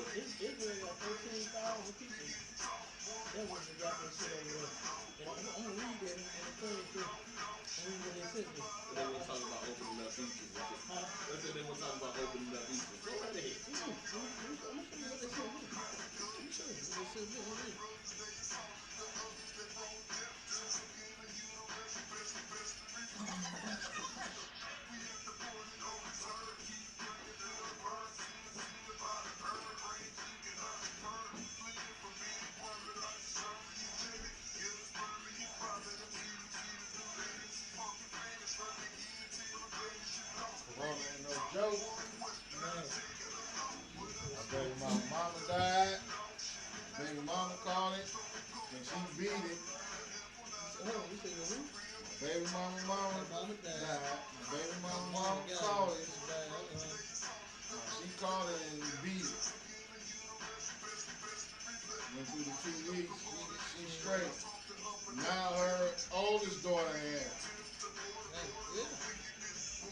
Israel got 13,000 people that was to got that shit over there. And I'm gonna read that in the thing too. I'm read what they sent me. They were talking about opening up beaches. Huh? They said they were talking about opening up beaches. Go right ahead. I'm gonna show you what they sent me. Let me show you what they sent me. I'm gonna read. Corona ain't no joke. Man, My baby mama died. Baby mama called it, and she beat it. hold on, you say your who? Baby mama My mama died. died. Baby My mama mama got called it. it. She died. She called it and beat it. Went through the 2 weeks. She's straight. Now her oldest daughter had. Yeah.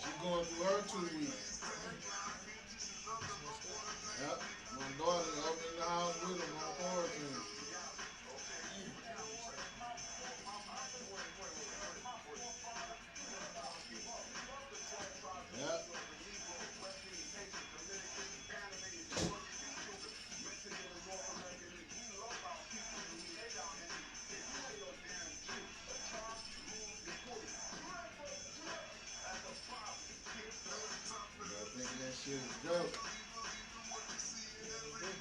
She's going through her 2 weeks. That's messed up. Yep. My daughter's up in the house with him on quarantine. Damn, that's messed up. Yep. Y'all thinking that shit is a joke. Yeah, they do.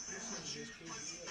This shit just creeping me up.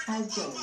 Hi, Joey.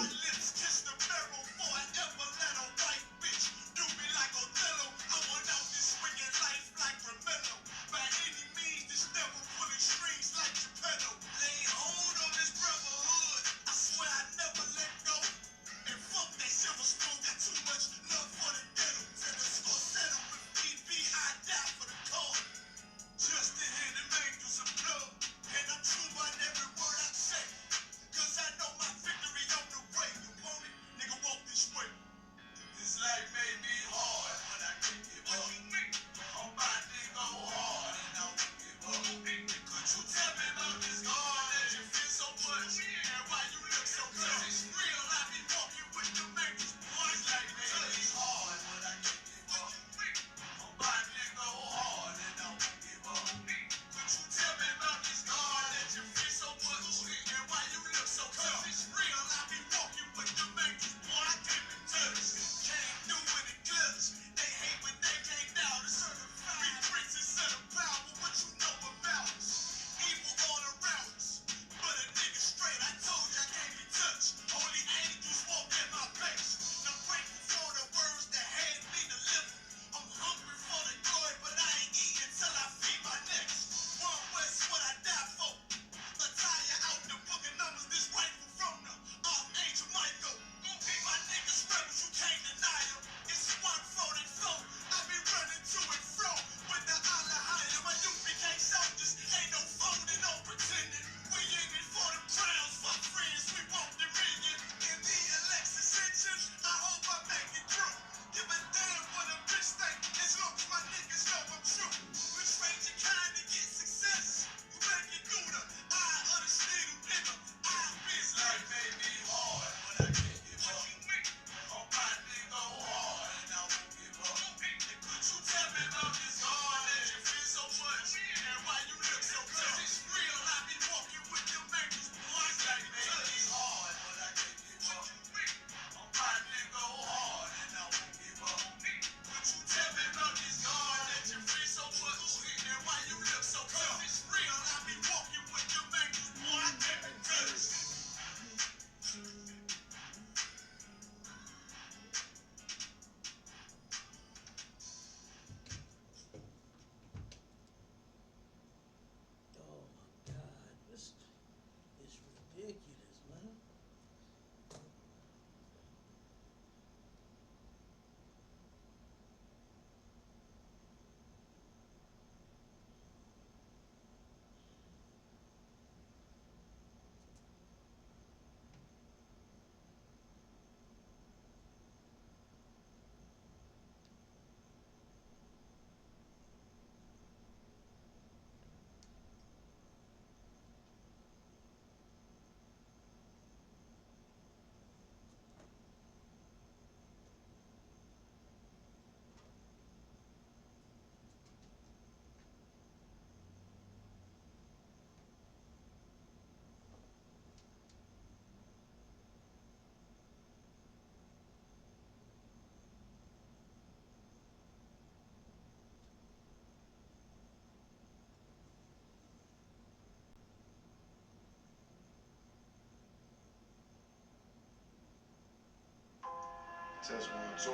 Test 1, 2.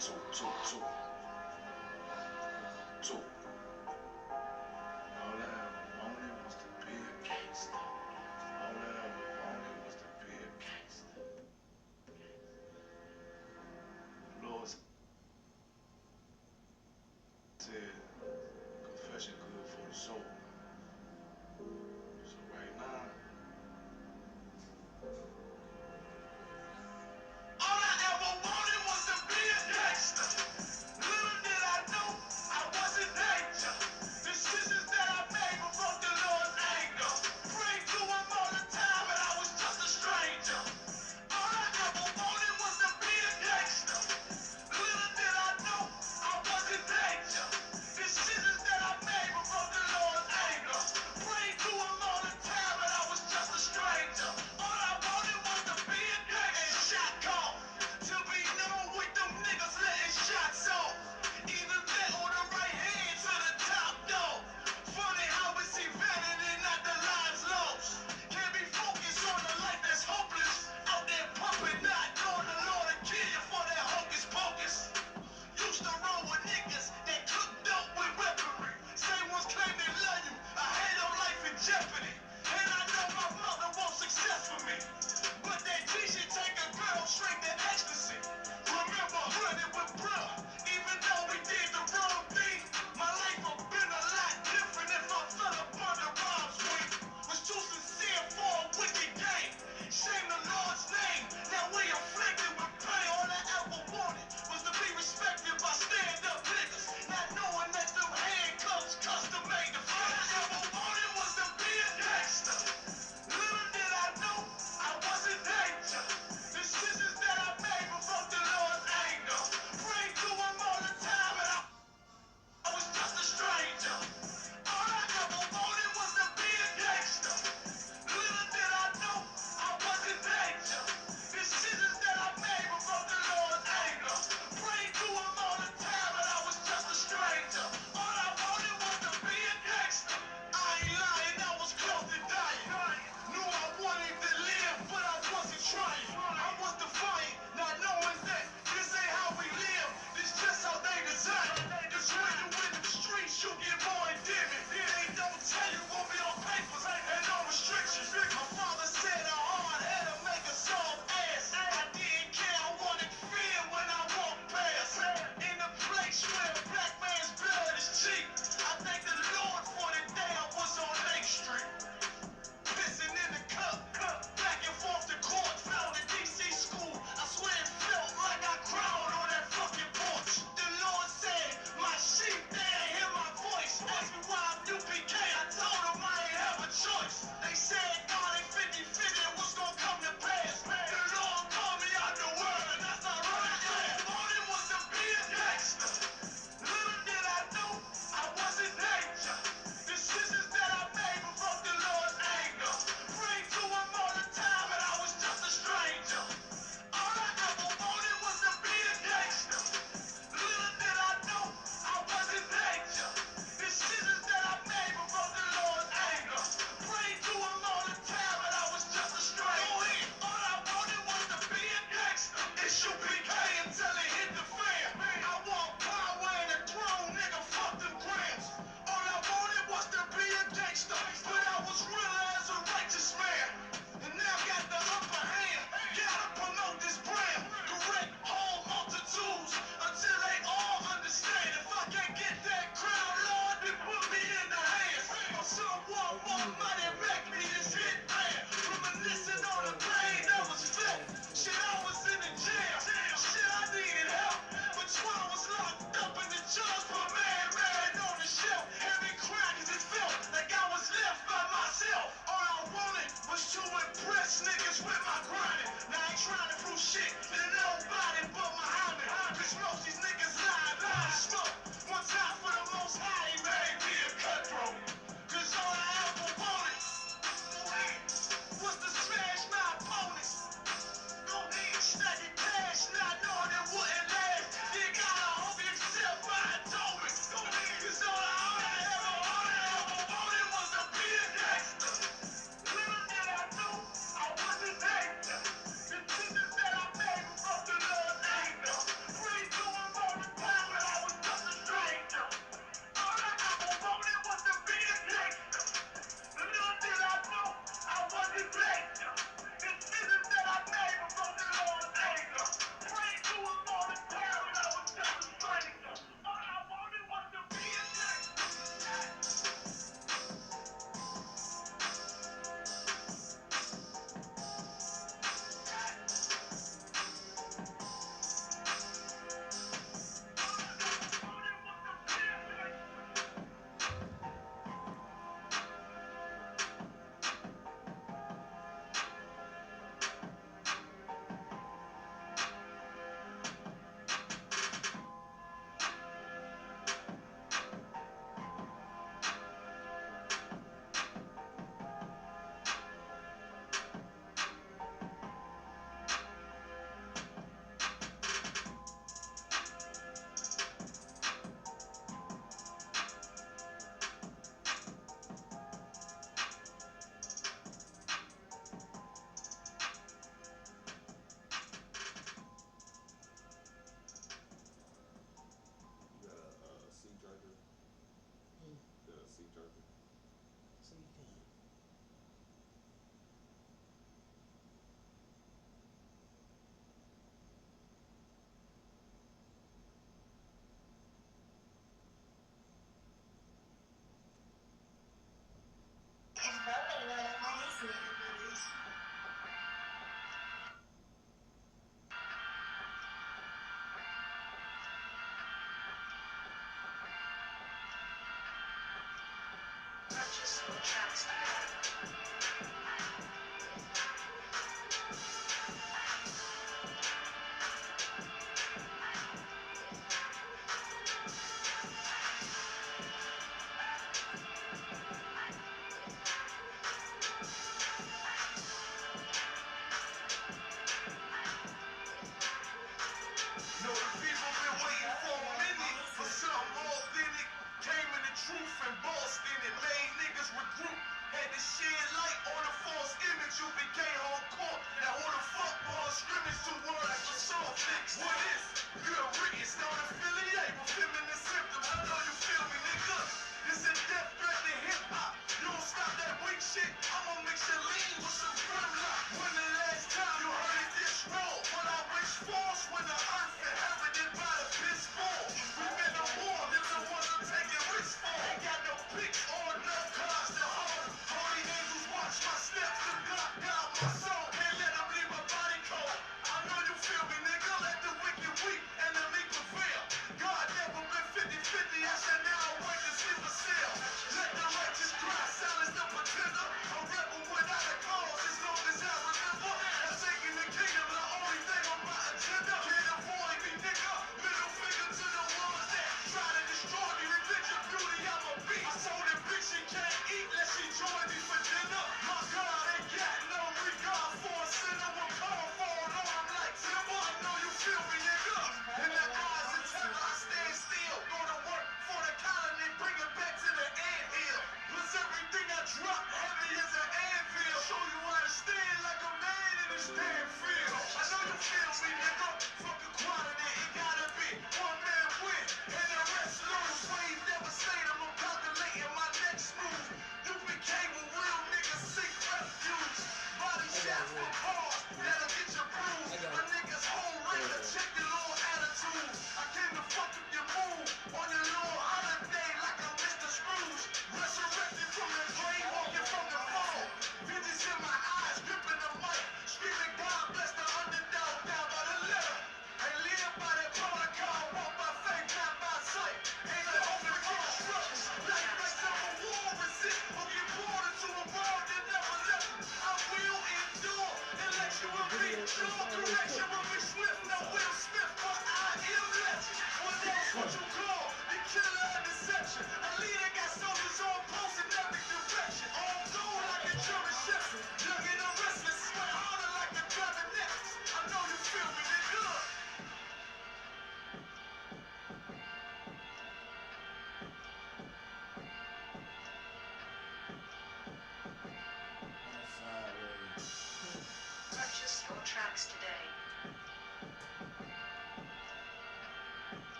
2, 2, 2. 2. All I ever wanted was to be a gangster. All I ever wanted was to be a gangster. Lord said, confession good for the soul. So right now, all I ever wanted was to be a gangster. Little did I know I wasn't that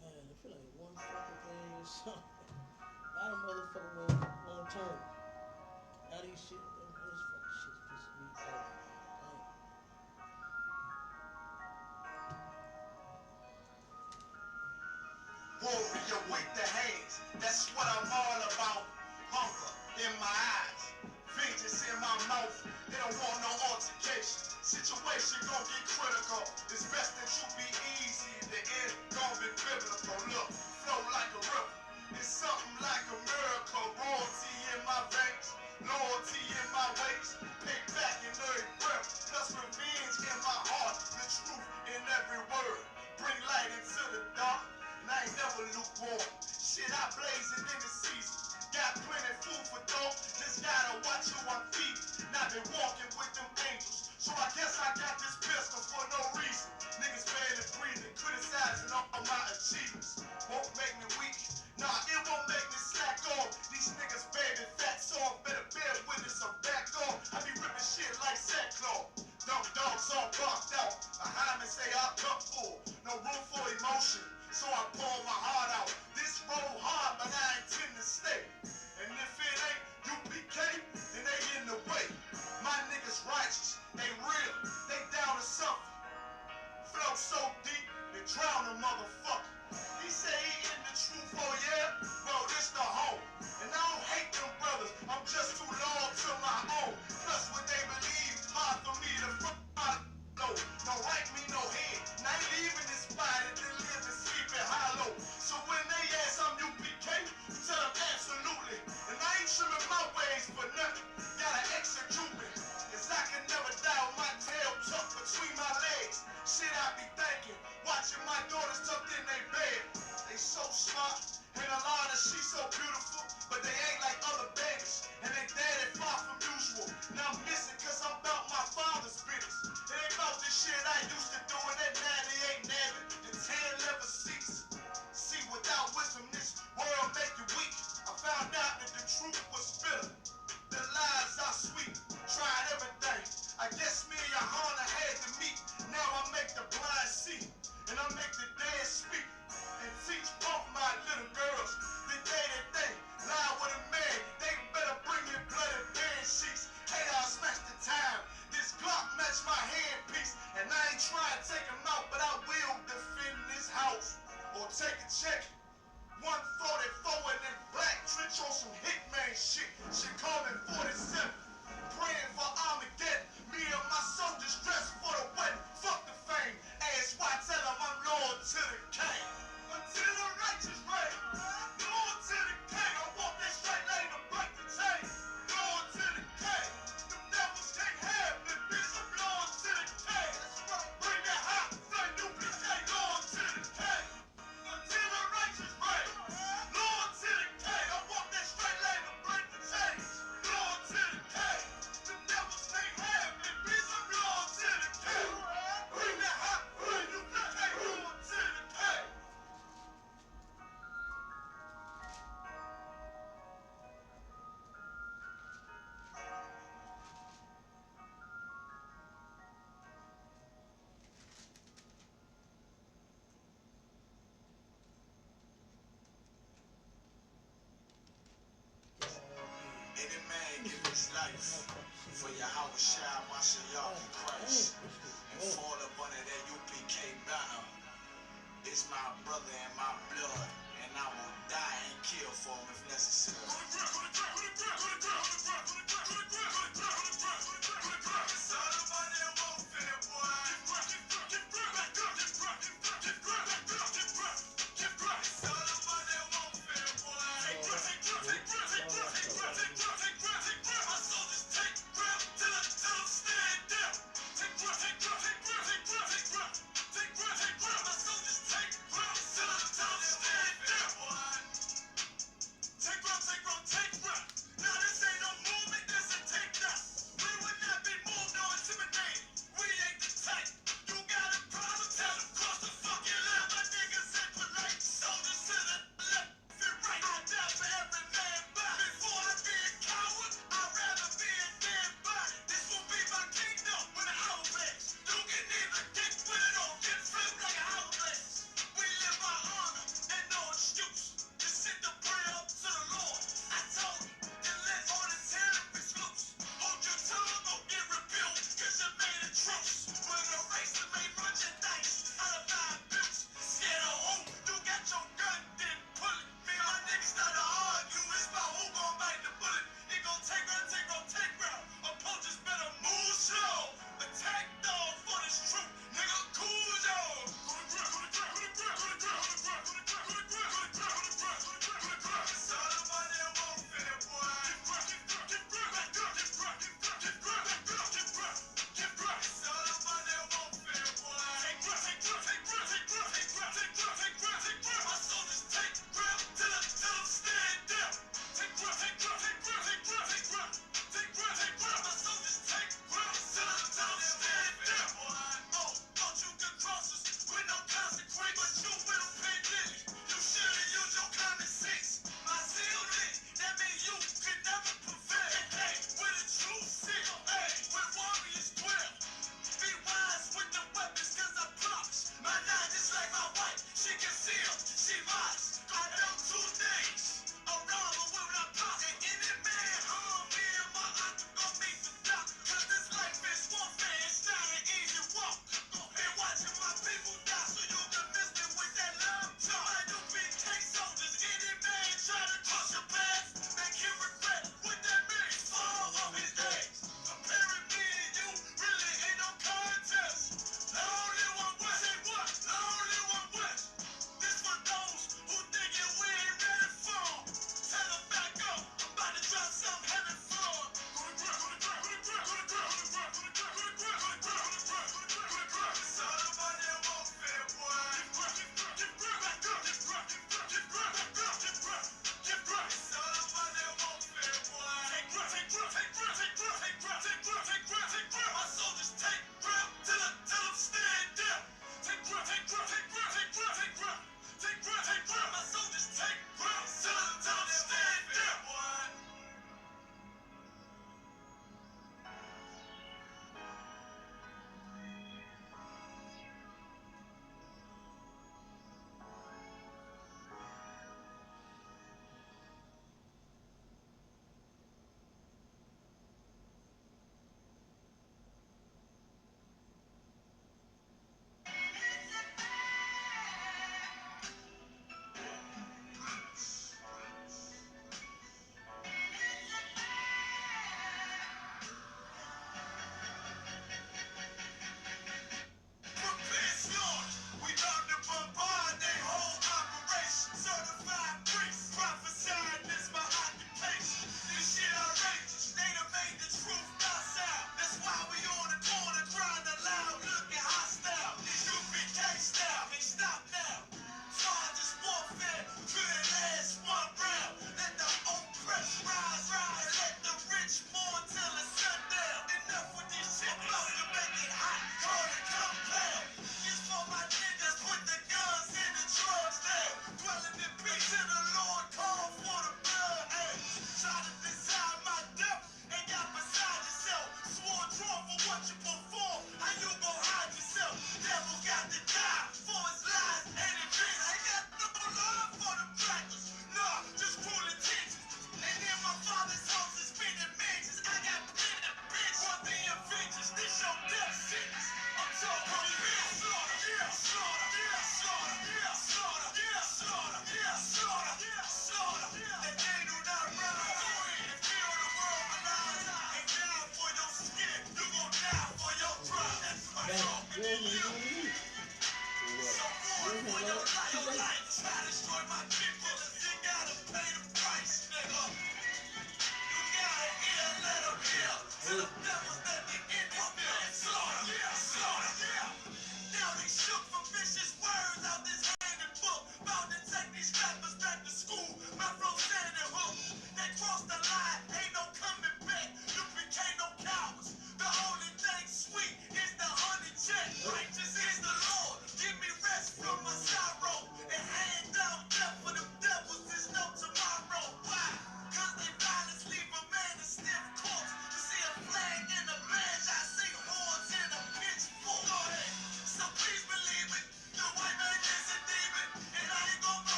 Man, I feel like one fucking thing or something. Now the motherfucker won't turn. Now these shit, this fucking shit's pissing me off. Warrior with the hands, that's what I'm all about. Hunger in my eyes, vengeance in my mouth. They don't want no altercation. Situation gon' get critical. It's best that you be easy. The end gon' be biblical. Look, flow like a river. It's something like a miracle. Royalty in my veins, loyalty in my ways. Pay back in every breath, plus revenge in my heart. The truth in every word. Bring light into the dark. And I ain't never lukewarm. Shit, I blaze it in the season. Got plenty food for thought. Just gotta watch who I'm feeding. Not been walking with them angels. So I guess I got this pistol for no reason. Niggas barely breathing, criticizing all my achievements. Won't make me weak. Nah, it won't make me slack off. These niggas baby fat, so I better bear witness I'm back off. I be ripping shit like sackcloth. Dumb dogs all bucked out. Behind me say I cup full. No room for emotion. So I pour my heart out. This road hard, but I intend to stay. And if it ain't UPK, then they in the way. My niggas righteous, they real, they down to something. Flow so deep, they drown a motherfucker. He say he in the truth, oh yeah? Bro, this the home. And I don't hate them brothers, I'm just too loyal to my own. Yahushua Mashiach Christ, and fall up under that UPK banner. It's my brother and my blood, and I will die and kill for him if necessary.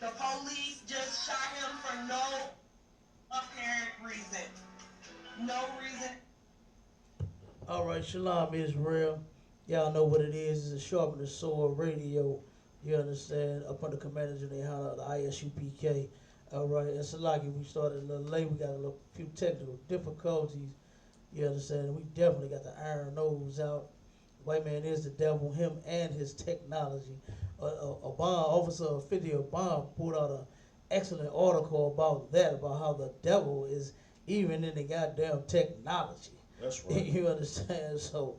The police just shot him for no apparent reason. No reason. All right, Shalom Israel. Y'all know what it is. It's a Sharpen the Sword Radio. You understand? Up under commanders of the ISUPK. All right, it's a lucky we started a little late. We got a few technical difficulties. You understand? We definitely got the iron nose out. White man is the devil, him and his technology. A bond officer, 50 of bond, put out an excellent article about that, about how the devil is even in the goddamn technology. That's right. You understand? So,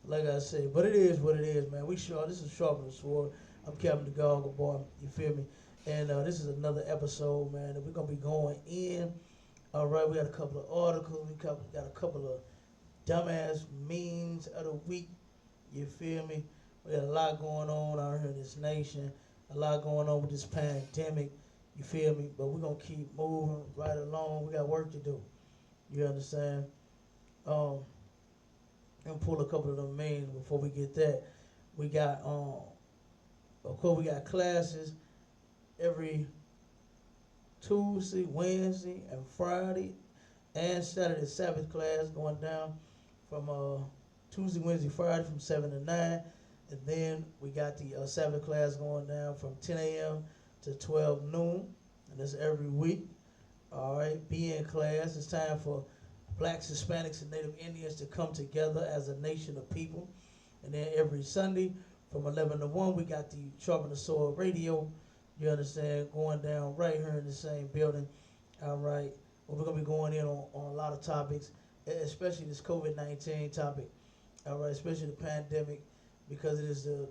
like I said, but it is what it is, man. This is Sharpen the Sword. I'm Captain the Goggle Boy. You feel me? And this is another episode, man, that we're gonna be going in. All right, we got a couple of articles. We got a couple of dumbass memes of the week. You feel me? We got a lot going on out here in this nation. A lot going on with this pandemic. You feel me? But we're gonna keep moving right along. We got work to do. You understand? I'm gonna pull a couple of them memes before we get that. We got of course we got classes every Tuesday, Wednesday, and Friday, and Saturday Sabbath class going down from Tuesday, Wednesday, Friday from 7 to 9. And then we got the Sabbath class going down from 10 a.m. to 12 noon. And that's every week. All right, be in class. It's time for Blacks, Hispanics, and Native Indians to come together as a nation of people. And then every Sunday from 11 to 1, we got the Sharpen the Sword Radio. You understand? Going down right here in the same building. All right. Well, we're going to be going in on a lot of topics, especially this COVID-19 topic. All right, especially the pandemic, because it is the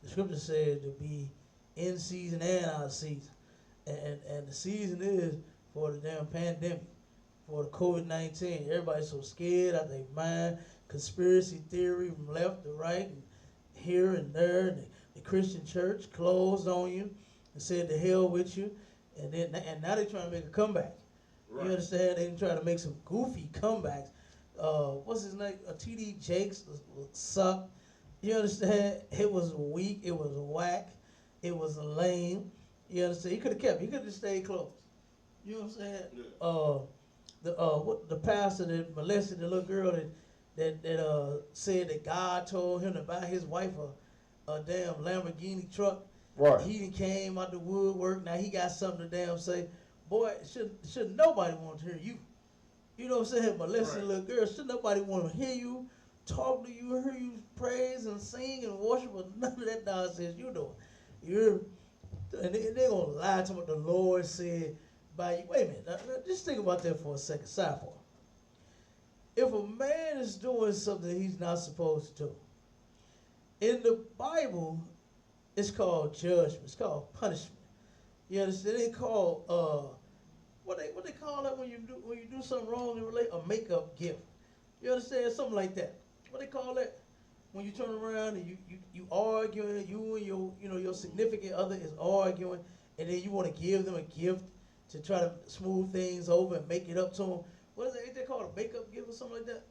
scripture said to be in season and out of season. And the season is for the damn pandemic, for the COVID-19. Everybody's so scared out their mind, conspiracy theory from left to right, and here and there, and the Christian church closed on you and said to hell with you, and now they're trying to make a comeback. Right. You understand? They trying to make some goofy comebacks. What's his name? T.D. Jakes sucked. You understand? It was weak. It was whack. It was lame. You understand? He could have kept. He could have stayed close. You know what I'm saying? Yeah. The pastor that molested the little girl that said that God told him to buy his wife a damn Lamborghini truck. Right. He came out the woodwork. Now he got something to damn say. Boy, should nobody want to hear you. You know what I'm saying? Molesting little girl. Should nobody want to hear you, talk to you, hear you praise and sing and worship, but none of that nonsense you doing. And they're going to lie to what the Lord said by you. Wait a minute. Now, just think about that for a second. Sidebar. If a man is doing something he's not supposed to do, in the Bible, it's called judgment. It's called punishment. You understand? They call what they call that when you do something wrong and relate a makeup gift. You understand? Something like that. What they call that? When you turn around and you arguing, you and your significant other is arguing, and then you want to give them a gift to try to smooth things over and make it up to them. What is it? Ain't they called a makeup gift or something like that?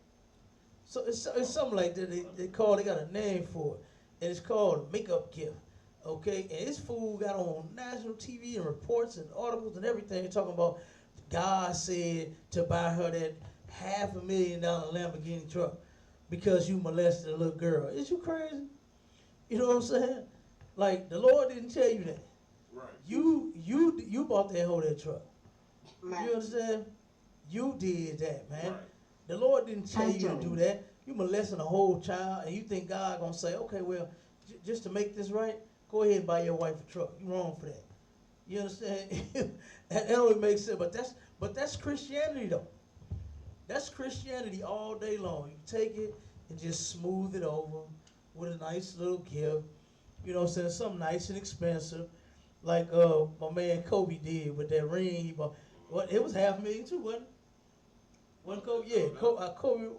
So it's something like that. They got a name for it, and it's called a makeup gift. Okay, and this fool got on national TV and reports and articles and everything talking about God said to buy her that $500,000 Lamborghini truck because you molested a little girl. Is you crazy? You know what I'm saying? Like, the Lord didn't tell you that. Right. You bought that whole that truck. Man. You understand? You did that, man. Right. The Lord didn't tell you to do that. You molesting a whole child, and you think God gonna say, okay, well, just to make this right, go ahead and buy your wife a truck. You wrong for that. You understand? that don't make sense. But that's Christianity though. That's Christianity all day long. You take it and just smooth it over with a nice little gift. You know what I'm saying? Something nice and expensive. Like my man Kobe did with that ring he bought. What, it was $500,000 too, wasn't it? Wasn't Kobe? Yeah,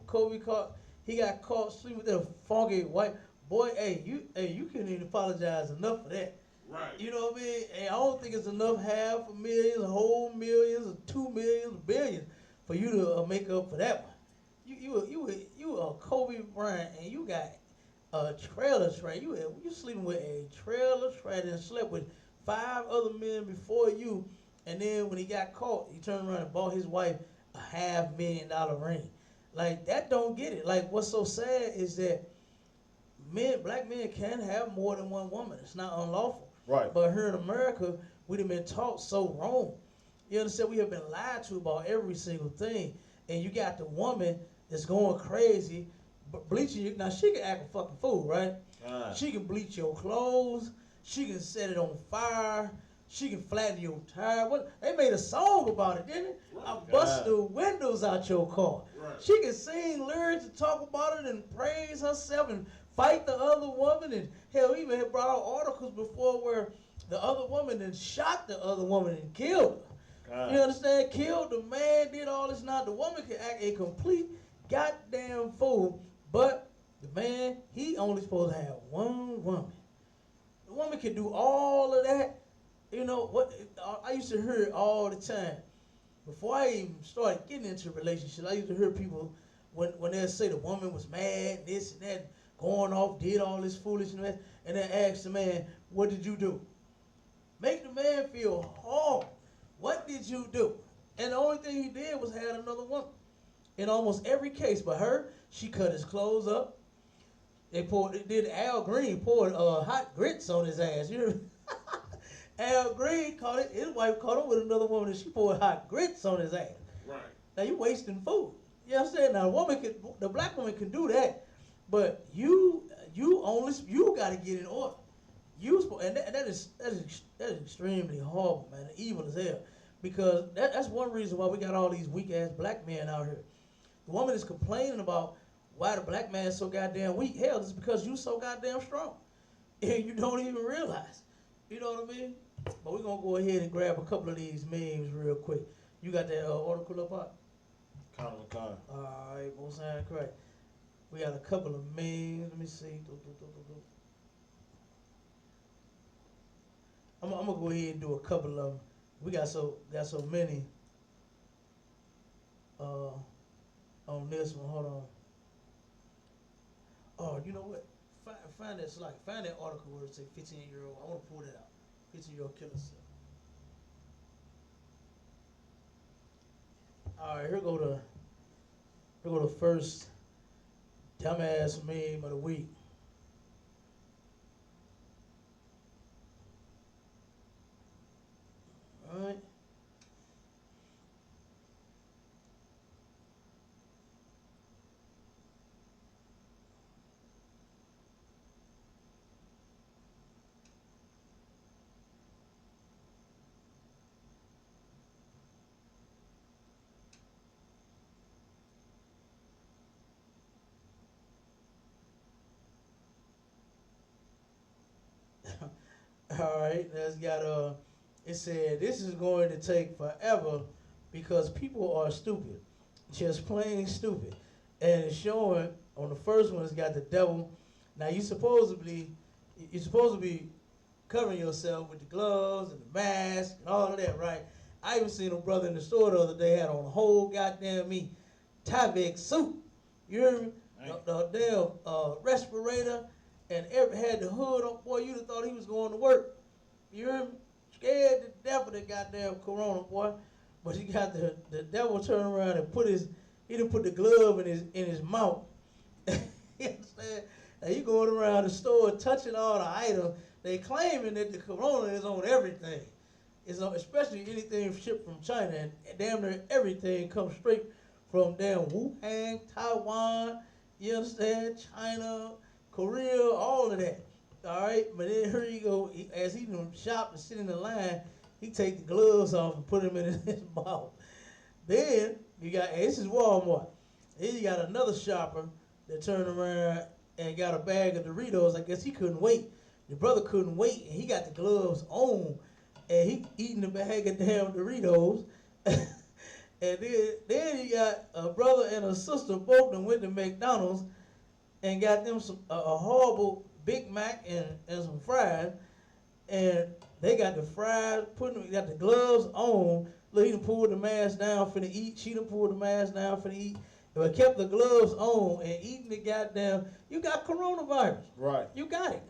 Kobe caught. He got caught sleeping with that funky white boy. Hey, you couldn't even apologize enough for that. Right. You know what I mean? And I don't think it's enough $500,000, whole millions, or 2 millions, billions for you to make up for that one. You were Kobe Bryant, and you got a trailer trailer. You sleeping with a trailer trailer and slept with 5 other men before you, and then when he got caught, he turned around and bought his wife a $500,000 ring. Like, that don't get it. Like, what's so sad is that black men can have more than one woman. It's not unlawful. Right. But here in America, we done been taught so wrong. You understand? We have been lied to about every single thing. And you got the woman that's going crazy, bleaching you. Now, she can act a fucking fool, right? She can bleach your clothes. She can set it on fire. She can flatten your tire. What? They made a song about it, didn't it? Right. I bust the windows out your car. Right. She can sing lyrics and talk about it and praise herself and fight the other woman. And hell, even had brought out articles before where the other woman then shot the other woman and killed her. You understand? Killed the man, did all this. Now the woman can act a complete goddamn fool, but the man, he only supposed to have one woman. The woman can do all of that. You know what? I used to hear it all the time. Before I even started getting into relationships, I used to hear people when they say the woman was mad, this and that, going off, did all this foolishness, and then ask the man, "What did you do?" Make the man feel horrible. What did you do? And the only thing he did was had another woman. In almost every case, but her, she cut his clothes up. They did Al Green poured hot grits on his ass. You know? Al Green his wife caught him with another woman and she poured hot grits on his ass. Right. Now you wasting food. You know what I'm saying? Now the black woman can do that, but you gotta get in order. That is extremely horrible, man. Evil as hell. Because that's one reason why we got all these weak ass black men out here. The woman is complaining about why the black man is so goddamn weak. Hell, it's because you so goddamn strong. And you don't even realize. You know what I mean? But we're going to go ahead and grab a couple of these memes real quick. You got that article up out? Con. All right, most sound correct. We got a couple of memes. Let me see. I'm going to go ahead and do a couple of them. We got so many on this one. Hold on. Oh, you know what? Find that slide. Find that article where it say 15-year-old. I want to pull that out. 15-year-old killer self. All right, here go the first dumbass meme of the week. All right. All right, let's got it said this is going to take forever because people are stupid, just plain stupid. And it's showing on the first one it's got the devil. Now you're supposed to be covering yourself with the gloves and the mask and all of that, right? I even seen a brother in the store the other day had on a whole goddamn Tyvek suit. You hear me? The damn respirator. And had the hood on, boy, you'd have thought he was going to work. You hear me? Scared to death of the goddamn corona, boy. But he got the devil turn around and he done put the glove in his mouth. You understand? Now you going around the store touching all the items. They claiming that the corona is on everything. It's on, especially anything shipped from China. And damn near everything comes straight from damn Wuhan, Taiwan, you understand? China, Korea, all of that. All right, but then here you go. As he done shop and sit in the line, he take the gloves off and put them in his mouth. Then you got, and this is Walmart. Then you got another shopper that turned around and got a bag of Doritos. I guess he couldn't wait. The brother couldn't wait, and he got the gloves on, and he eating the bag of damn Doritos. And then you got a brother and a sister, both them went to McDonald's and got them a horrible Big Mac and some fries, and they got the fries, got the gloves on. Look, he done pulled the mask down for the eat. She done pulled the mask down for the eat. But kept the gloves on and eating the goddamn, you got coronavirus. Right. You got it.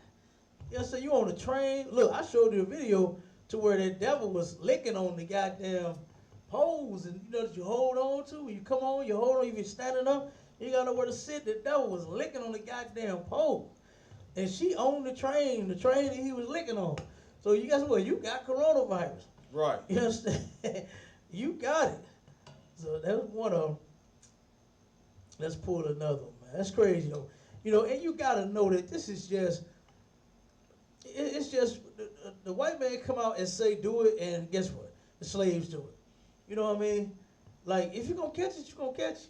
You know, so you on the train. Look, I showed you a video to where that devil was licking on the goddamn poles, and you know that you hold on to. When you come on, you hold on. If you're standing up, you got nowhere to sit. The devil was licking on the goddamn pole, and she owned the train that he was licking on. So you guess what? You got coronavirus. Right. You understand? You got it. So that was one of them. Let's pull another one, man. That's crazy though. You know, and you gotta know that this is just. It's just the white man come out and say do it, and guess what? The slaves do it. You know what I mean? Like if you're gonna catch it, you're gonna catch it.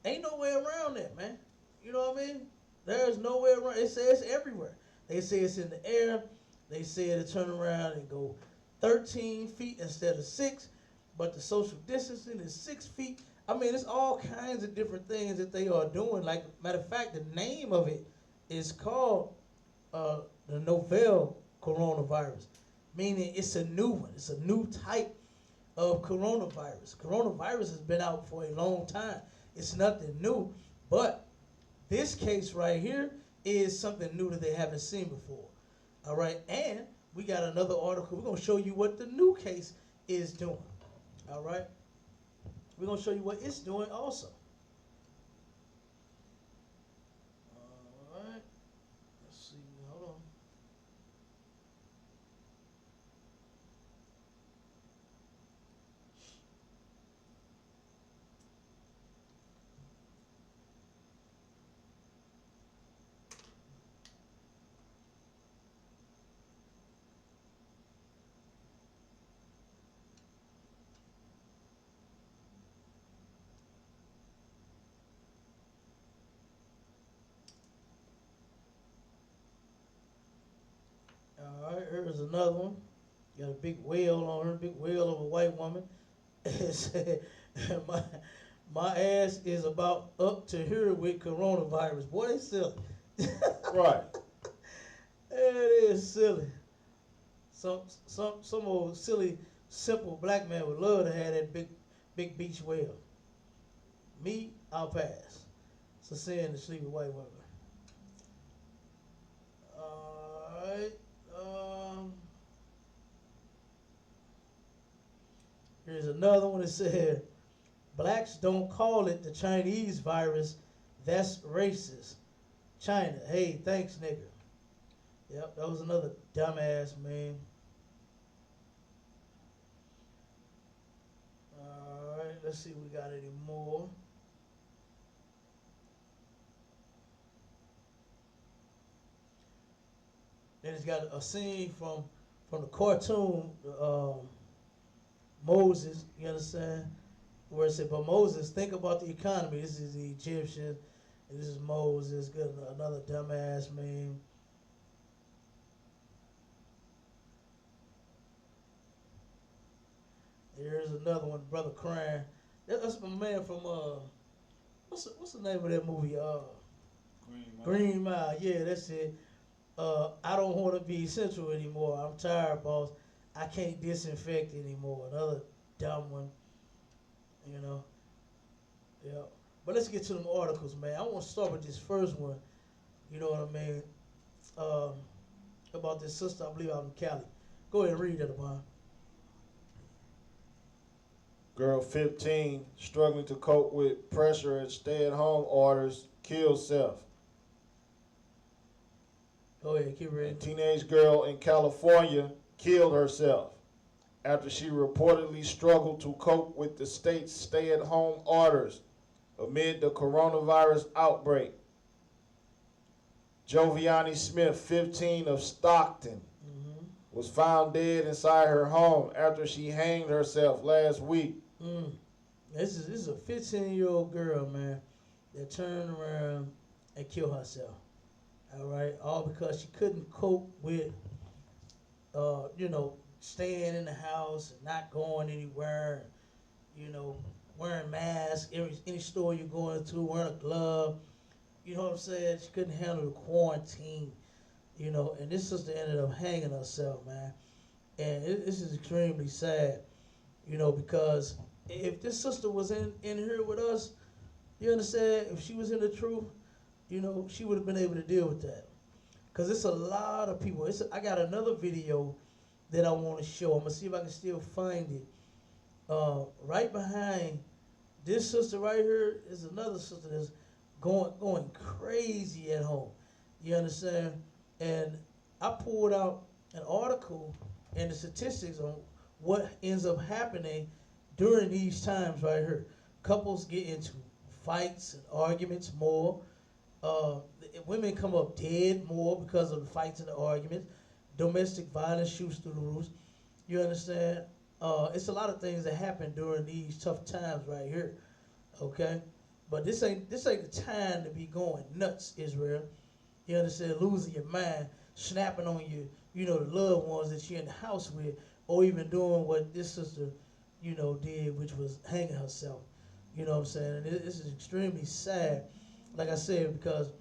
Ain't no way around that, man. You know what I mean? There's no way around. It says everywhere. They say it's in the air. They say to turn around and go 13 feet instead of 6, but the social distancing is 6 feet. I mean, it's all kinds of different things that they are doing. Like, matter of fact, the name of it is called the novel coronavirus, meaning it's a new one. It's a new type of coronavirus. Coronavirus has been out for a long time. It's nothing new, but this case right here is something new that they haven't seen before. All right, and we got another article. We're going to show you what the new case is doing. All right, we're going to show you what it's doing also. All right, let's see. Hold on. All right, here's another one. Got a big whale on her, big whale of a white woman. It said, my ass is about up to here with coronavirus. Boy, they silly. Right. It is silly. Some old silly, simple black man would love to have that big beach whale. Me, I'll pass. It's a sin to sleep with white women. All right. Here's another one that said, blacks don't call it the Chinese virus. That's racist. China. Hey, thanks, nigga. Yep, that was another dumbass, man. All right, let's see if we got any more. Then it's got a scene from the cartoon, Moses, you understand? Where it said, but Moses, think about the economy. This is the Egyptian, and this is Moses. Good, another dumbass meme. Here's another one, brother crying. That's my man from what's the name of that movie? Green Mile. Yeah, that's it. I don't want to be essential anymore. I'm tired, boss. I can't disinfect anymore. Another dumb one. You know. Yeah. But let's get to them articles, man. I want to start with this first one. You know what I mean? About this sister, I believe, out in Cali. Go ahead and read that, Abon. Girl 15 struggling to cope with pressure at stay-at-home orders kills self. Go ahead, keep A reading. teenage girl in California killed herself after she reportedly struggled to cope with the state's stay-at-home orders amid the coronavirus outbreak. Joviani Smith, 15, of Stockton, was found dead inside her home after she hanged herself last week. This is a 15-year-old girl, man, that turned around and killed herself. All right, all because she couldn't cope with, staying in the house and not going anywhere. Wearing masks, any store you're going to, wearing a glove. You know what I'm saying? She couldn't handle the quarantine. And this sister ended up hanging herself, man. And this is extremely sad, because if this sister was in here with us, you understand, if she was in the truth, she would have been able to deal with that. because it's a lot of people. I got another video that I want to show. I'm gonna see if I can still find it. Right behind this sister right here is another sister that's going crazy at home. You understand? And I pulled out an article and the statistics on what ends up happening during these times right here. Couples get into fights and arguments more. Women come up dead more because of the fights and the arguments. Domestic violence shoots through the roof. You understand? It's a lot of things that happen during these tough times right here. Okay? But this ain't the time to be going nuts, Israel. You understand? Losing your mind, snapping on the loved ones that you're in the house with, or even doing what this sister, did, which was hanging herself. You know what I'm saying? And this is extremely sad, like I said, because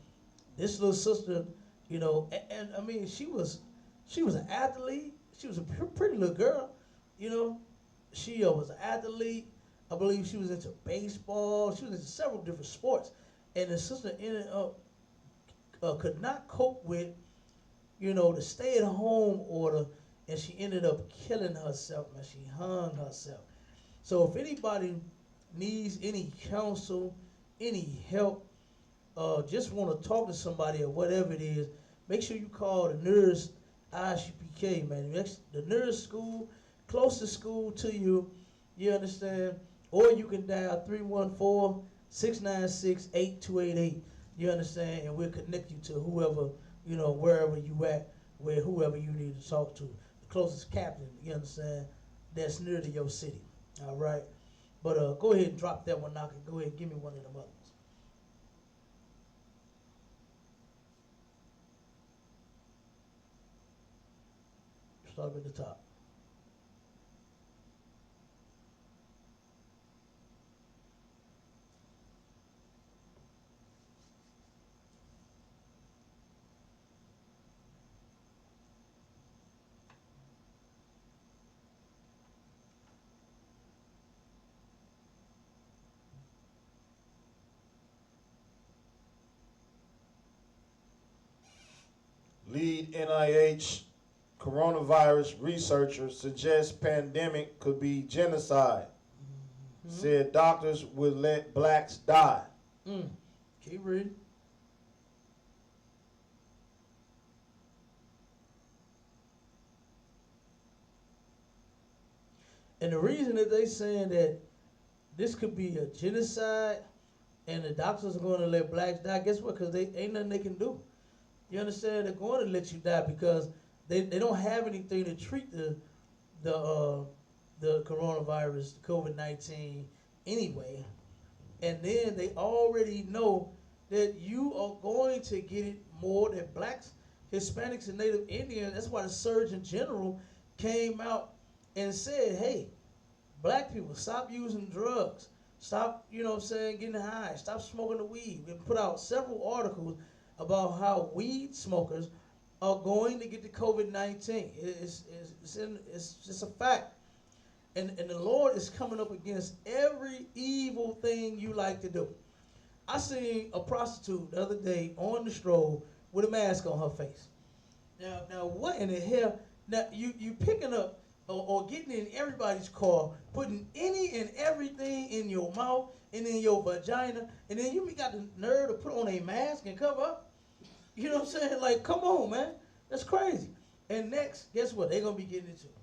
this little sister, and I mean, she was an athlete. She was a pretty little girl, She was an athlete. I believe she was into baseball. She was into several different sports. And the sister ended up could not cope with, the stay-at-home order, and she ended up killing herself, and she hung herself. So if anybody needs any counsel, any help, just want to talk to somebody or whatever it is, make sure you call the nearest ISUPK, man. The nearest school, closest school to you, you understand? Or you can dial 314-696-8288, you understand? And we'll connect you to whoever, wherever you at, whoever you need to talk to. The closest captain, you understand, that's near to your city, all right? But go ahead and drop that one out and go ahead and give me one of them others. Start at the top. Lead NIH coronavirus researcher suggests pandemic could be genocide. Said doctors would let blacks die. Keep reading. And the reason that they saying that this could be a genocide and the doctors are going to let blacks die, guess what? Because they ain't nothing they can do. You understand? They're going to let you die because they don't have anything to treat the coronavirus, the COVID-19 anyway. And then they already know that you are going to get it more than blacks, Hispanics, and Native Indians. That's why the Surgeon General came out and said, hey, black people, stop using drugs. Stop, getting high. Stop smoking the weed. We put out several articles about how weed smokers are going to get the COVID-19. It's just a fact. And the Lord is coming up against every evil thing you like to do. I seen a prostitute the other day on the stroll with a mask on her face. Now what in the hell? Now you picking up or getting in everybody's car, putting any and everything in your mouth and in your vagina, and then you got the nerve to put on a mask and cover up? You know what I'm saying? Like, come on, man. That's crazy. And next, guess what? They're going to be getting into it.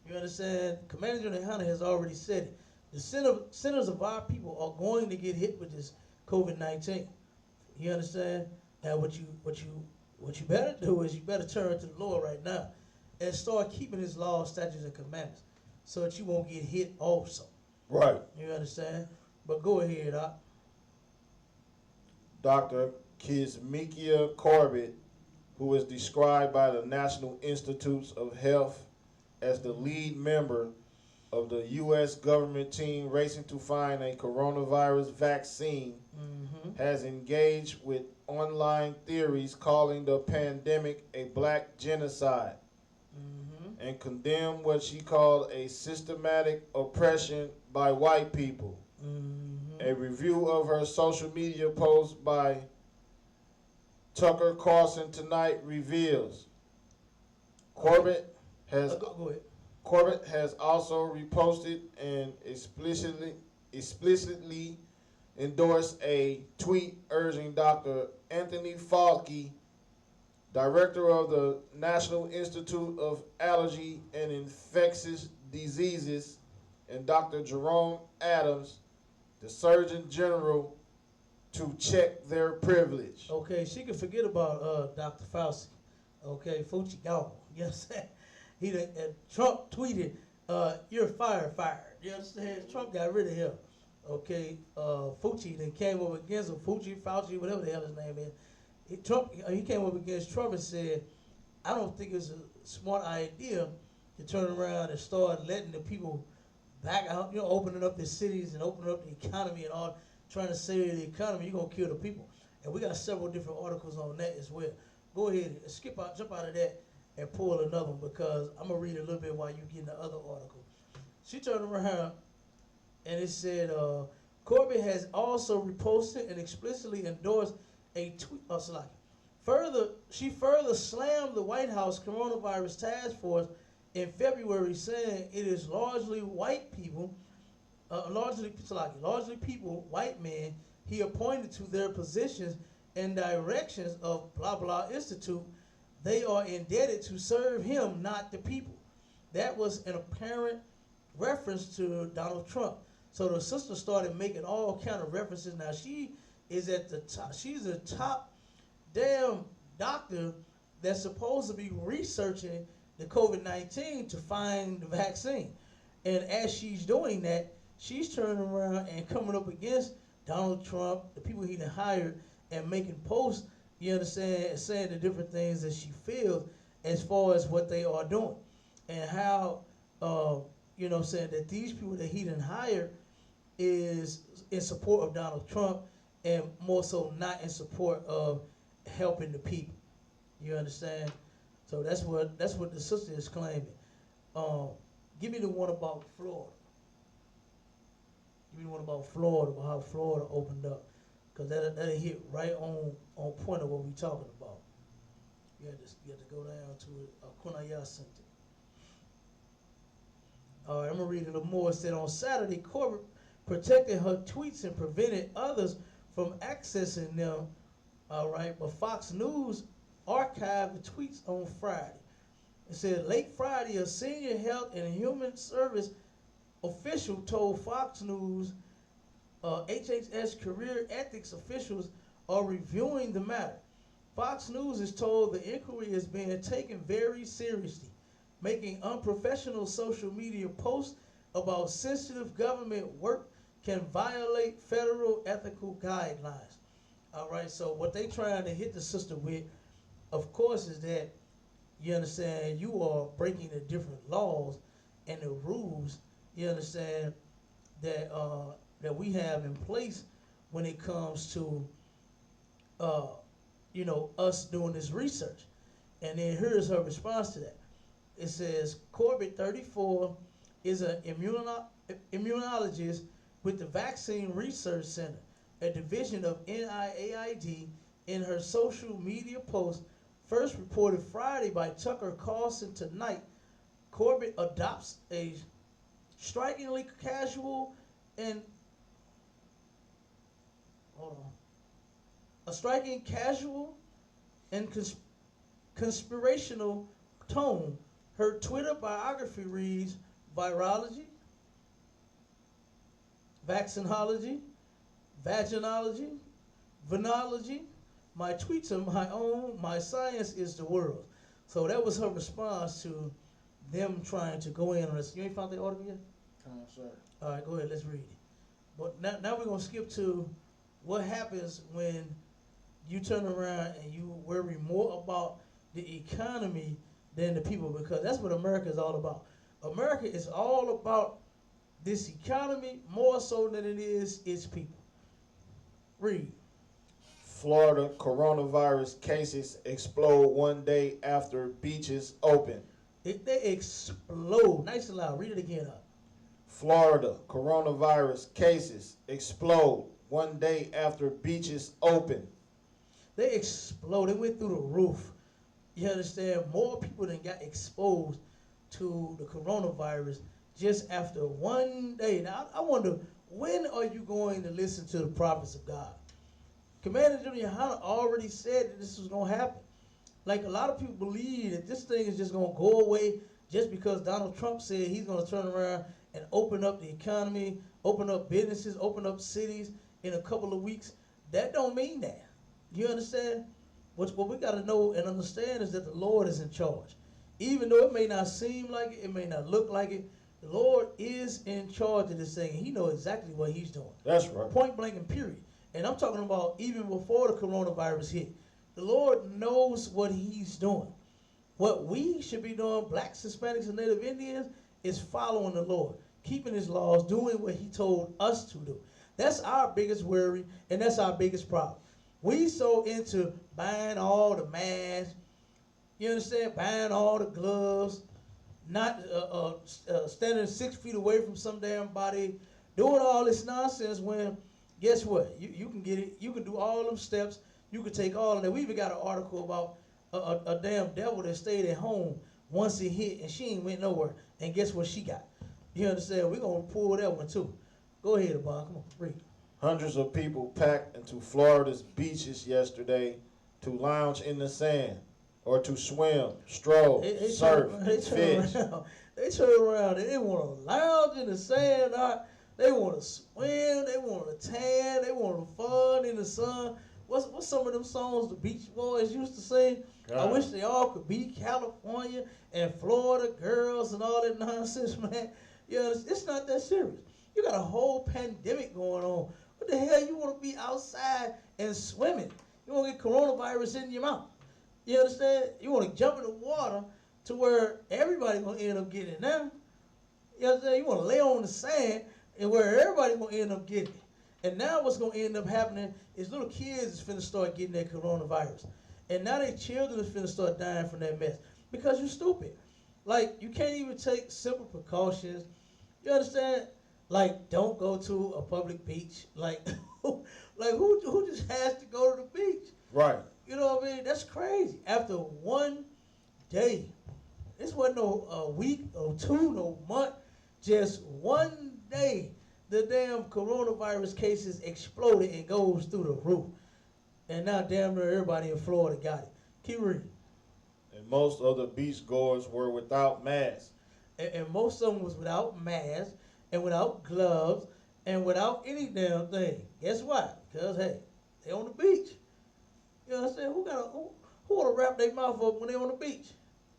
You understand? Commander General Hunter has already said it. The centers of our people are going to get hit with this COVID-19. You understand? Now, what you better do is you better turn to the Lord right now and start keeping His laws, statutes, and commandments so that you won't get hit also. Right. You understand? But go ahead, Doc. Dr. Kismikia Corbett, who is described by the National Institutes of Health as the lead member of the U.S. government team racing to find a coronavirus vaccine, has engaged with online theories calling the pandemic a black genocide and condemned what she called a systematic oppression by white people. A review of her social media post by Tucker Carlson tonight reveals. Corbett has Go ahead. Corbett has also reposted and explicitly endorsed a tweet urging Dr. Anthony Fauci, director of the National Institute of Allergy and Infectious Diseases, and Dr. Jerome Adams, the Surgeon General, to check their privilege. Okay, she can forget about Dr. Fauci. Okay, Fauci gone. You understand? Trump tweeted, "You're fired." You understand? Trump got rid of him. Okay, Fauci then came up against him. Fauci, whatever the hell his name is. He came up against Trump and said, "I don't think it's a smart idea to turn around and start letting the people back out. Opening up the cities and opening up the economy and all, trying to save the economy. You're gonna kill the people." And we got several different articles on that as well. Go ahead, jump out of that, and pull another one because I'm gonna read a little bit while you get in the other article. She turned around and it said, Corbett has also reposted and explicitly endorsed a tweet. She further slammed the White House coronavirus task force in February, saying it is largely white people, largely people, white men, he appointed to their positions and directions of blah blah institute. They are indebted to serve him, not the people. That was an apparent reference to Donald Trump. So the sister started making all kind of references. Now she is at the top. She's a top damn doctor that's supposed to be researching the COVID-19 to find the vaccine. And as she's doing that, she's turning around and coming up against Donald Trump, the people he done hired, and making posts, you understand, saying the different things that she feels as far as what they are doing. And how, saying that these people that he done hired is in support of Donald Trump and more so not in support of helping the people. You understand? So that's what the sister is claiming. Give me the one about Florida. Give me the one about Florida, about how Florida opened up. Because that'll hit right on point of what we're talking about. You have to go down to it. Kunaya sent it. All right, I'm going to read a little more. It said, on Saturday, Corbett protected her tweets and prevented others from accessing them. All right, but Fox News archived the tweets on Friday. It said, late Friday, a senior health and human service official told Fox News HHS career ethics officials are reviewing the matter. Fox News is told the inquiry is being taken very seriously. Making unprofessional social media posts about sensitive government work can violate federal ethical guidelines. All right, so what they trying to hit the sister with, of course, is that, you understand, you are breaking the different laws and the rules, you understand, that that we have in place when it comes to, us doing this research. And then here's her response to that. It says, Corbett, 34, is an immunologist with the Vaccine Research Center, a division of NIAID. In her social media post, first reported Friday by Tucker Carlson tonight, Corbett adopts a strikingly casual and conspirational tone. Her Twitter biography reads, virology, vaccinology, vaginology, venology. My tweets are my own. My science is the world. So that was her response to them trying to go in on this. You ain't found the article yet? Sir. All right, go ahead. Let's read it. But now we're going to skip to what happens when you turn around and you worry more about the economy than the people, because that's what America is all about. America is all about this economy more so than it is its people. Read. Florida coronavirus cases explode one day after beaches open. They explode. Nice and loud. Read it again up. Florida coronavirus cases explode one day after beaches open. They exploded. They went through the roof. You understand? More people than got exposed to the coronavirus just after one day. Now, I wonder, when are you going to listen to the prophets of God? Commander General Yohana already said that this was going to happen. Like, a lot of people believe that this thing is just going to go away just because Donald Trump said he's going to turn around and open up the economy, open up businesses, open up cities in a couple of weeks. That don't mean that. You understand? What we got to know and understand is that the Lord is in charge. Even though it may not seem like it, it may not look like it, the Lord is in charge of this thing. And he knows exactly what he's doing. That's right. Point blank and period. And I'm talking about even before the coronavirus hit. The Lord knows what he's doing. What we should be doing, blacks, Hispanics, and Native Indians, is following the Lord, keeping his laws, doing what he told us to do. That's our biggest worry, and that's our biggest problem. We so into buying all the masks, you understand, buying all the gloves, not standing 6 feet away from some damn body, doing all this nonsense when, guess what? You can get it. You can do all them steps. You can take all of that. We even got an article about a damn devil that stayed at home once it hit and she ain't went nowhere. And guess what she got? You understand? We're going to pull that one too. Go ahead, Abon. Come on, read. Hundreds of people packed into Florida's beaches yesterday to lounge in the sand or to swim, stroll, surf, fish. They turn around and they want to lounge in the sand. They want to swim. They want to tan. They want to fun in the sun. What's some of them songs the Beach Boys used to sing? God. I wish they all could be California and Florida girls and all that nonsense, man. Yeah, it's not that serious. You got a whole pandemic going on. What the hell you want to be outside and swimming? You want to get coronavirus in your mouth. You understand? You want to jump in the water to where everybody's going to end up getting it now. You understand? You want to lay on the sand and where everybody's going to end up getting it. And now what's going to end up happening is little kids is finna start getting that coronavirus. And now their children is finna start dying from that mess. Because you're stupid. Like, you can't even take simple precautions. You understand? Like, don't go to a public beach. Like, who just has to go to the beach? Right. You know what I mean? That's crazy. After one day, this wasn't no week or two, no month, just one day, the damn coronavirus cases exploded and goes through the roof. And now damn near everybody in Florida got it. Keep reading. And most of the beach goers were without masks. And most of them was without masks and without gloves and without any damn thing. Guess why? Because, hey, they on the beach. You know what I'm saying? Who want to wrap their mouth up when they on the beach?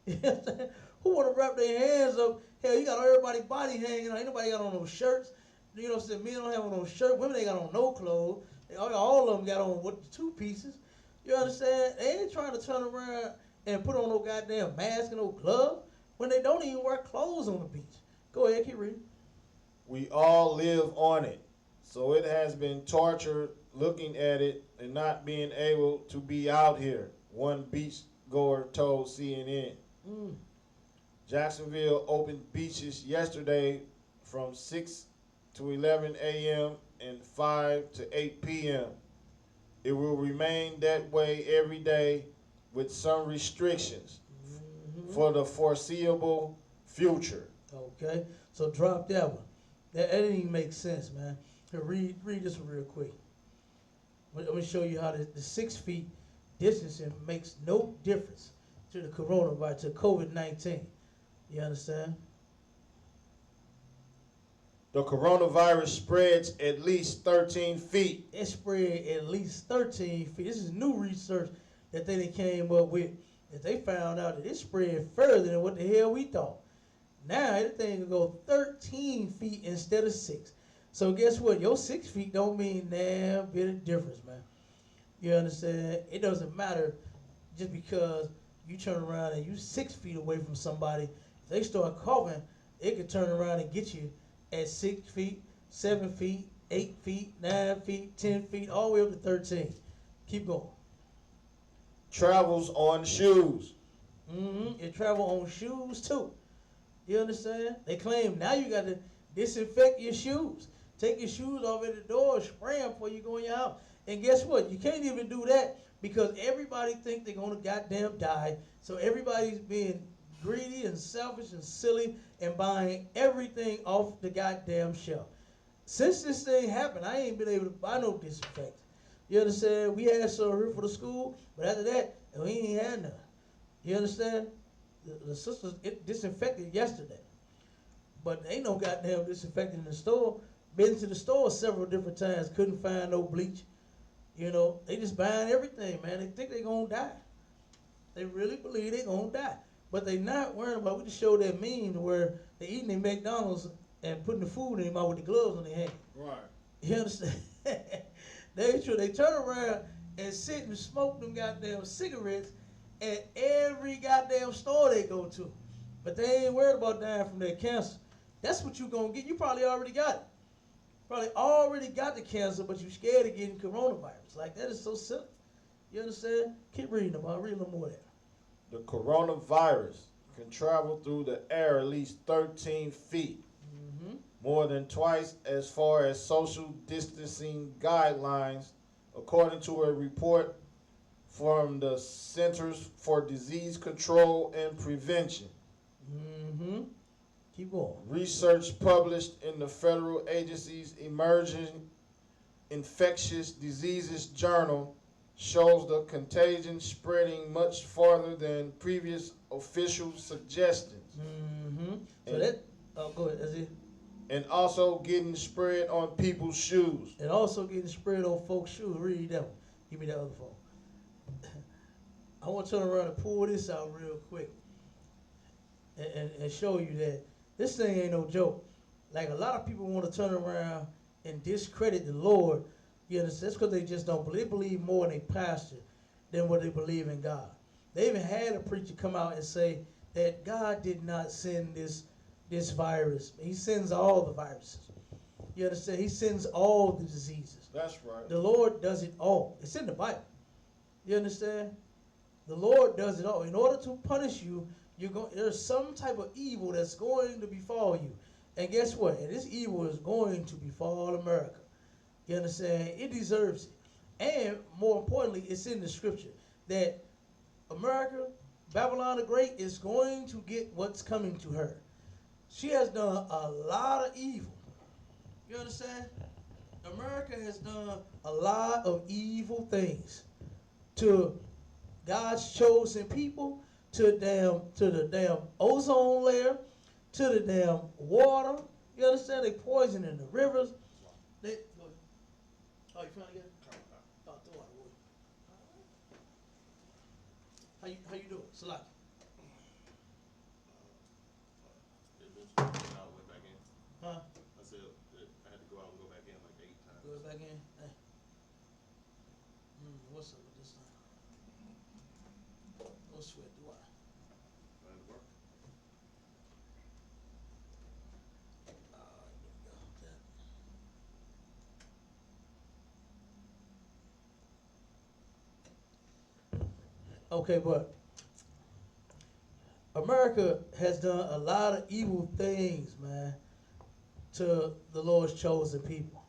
You know what I'm saying? Who want to wrap their hands up? Hell, you got everybody's body hanging out. Ain't nobody got on no shirts. You know what I'm saying? Men don't have on no shirt. Women ain't got on no clothes. All of them got on what, 2 pieces. You understand? They ain't trying to turn around and put on no goddamn mask and no glove when they don't even wear clothes on the beach. Go ahead, keep reading. We all live on it. So it has been torture looking at it and not being able to be out here, one beach goer told CNN. Jacksonville opened beaches yesterday from 6 to 11 a.m. and 5 to 8 p.m. It will remain that way every day with some restrictions for the foreseeable future. Okay, so drop that one. That didn't even make sense, man. Here, read this one real quick. Let me show you how the 6 feet distancing makes no difference to the coronavirus, to COVID-19. You understand? The coronavirus spreads at least 13 feet. It spread at least 13 feet. This is new research that they came up with. That they found out that it spread further than what the hell we thought. Now, that thing can go 13 feet instead of 6. So guess what? Your 6 feet don't mean damn bit of difference, man. You understand? It doesn't matter just because you turn around and you 6 feet away from somebody. If they start coughing, it could turn around and get you at 6 feet, 7 feet, 8 feet, 9 feet, 10 feet, all the way up to 13. Keep going. Travels on shoes. It travel on shoes too. You understand? They claim now you got to disinfect your shoes. Take your shoes off at the door, spray them before you go in your house. And guess what? You can't even do that because everybody think they're gonna goddamn die. So everybody's being greedy and selfish and silly and buying everything off the goddamn shelf. Since this thing happened, I ain't been able to buy no disinfectant. You understand? We had some here for the school, but after that, we ain't had none. You understand? The sisters disinfected yesterday, but ain't no goddamn disinfectant in the store. Been to the store several different times, couldn't find no bleach. You know, they just buying everything, man. They think they gonna die. They really believe they gonna die. But they not worrying about, we just showed that meme where they eating their McDonald's and putting the food in their mouth with the gloves on their hand. Right. You understand? They turn around and sit and smoke them goddamn cigarettes at every goddamn store they go to. But they ain't worried about dying from their cancer. That's what you gonna get. You probably already got it. Probably already got the cancer, but you scared of getting coronavirus. Like, that is so silly. You understand? Keep reading them. I'll read a little more there. The coronavirus can travel through the air at least 13 feet, more than twice as far as social distancing guidelines, according to a report from the Centers for Disease Control and Prevention. Keep going. Research published in the federal agency's Emerging Infectious Diseases Journal shows the contagion spreading much farther than previous official suggestions. So that, go ahead, that's it. And also getting spread on people's shoes. And also getting spread on folks' shoes. Read that one. Give me that other phone. I want to turn around and pull this out real quick and show you that this thing ain't no joke. Like, a lot of people want to turn around and discredit the Lord. You understand? That's because they just don't believe. They believe more in a pastor than what they believe in God. They even had a preacher come out and say that God did not send this virus. He sends all the viruses. You understand? He sends all the diseases. That's right. The Lord does it all. It's in the Bible. You understand? The Lord does it all. In order to punish you, there's some type of evil that's going to befall you. And guess what? And this evil is going to befall America. You understand? It deserves it. And more importantly, it's in the scripture that America, Babylon the Great, is going to get what's coming to her. She has done a lot of evil. You understand? America has done a lot of evil things to God's chosen people, to the damn ozone layer, to the damn water. You understand? They poisoning the rivers. Oh, you trying to get it? Oh, throw out the wood. How you doing? Salaki. I went back in. Huh? I said I had to go out and go back in like 8 times. Goes back in. Hey. What's up with this thing? No sweat, do I? Went to work. Okay, but America has done a lot of evil things, man, to the Lord's chosen people.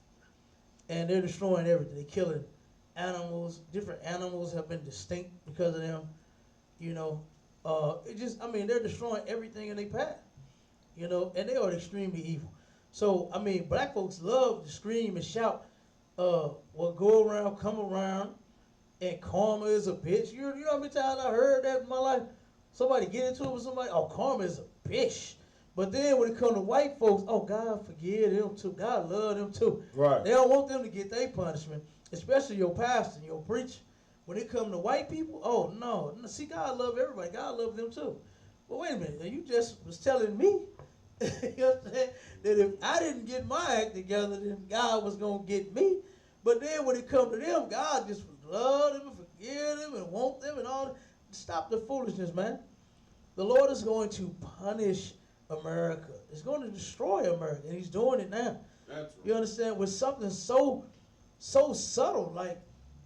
And they're destroying everything. They're killing animals. Different animals have been distinct because of them. You know, they're destroying everything in their path. You know, and they are extremely evil. So, I mean, black folks love to scream and shout, what go around, come around, and karma is a bitch. You know how many times I heard that in my life? Somebody get into it with somebody, oh, karma is a bitch. But then when it comes to white folks, oh, God forgive them too. God love them too. Right. They don't want them to get their punishment, especially your pastor and your preacher. When it comes to white people, oh, no. See, God love everybody. God love them too. But wait a minute. You just was telling me you know what I'm saying, that if I didn't get my act together, then God was going to get me. But then when it comes to them, God just love them and forgive them and want them and all that. Stop the foolishness, man. The Lord is going to punish America. It's going to destroy America, and he's doing it now. That's right. You understand? With something so subtle, like,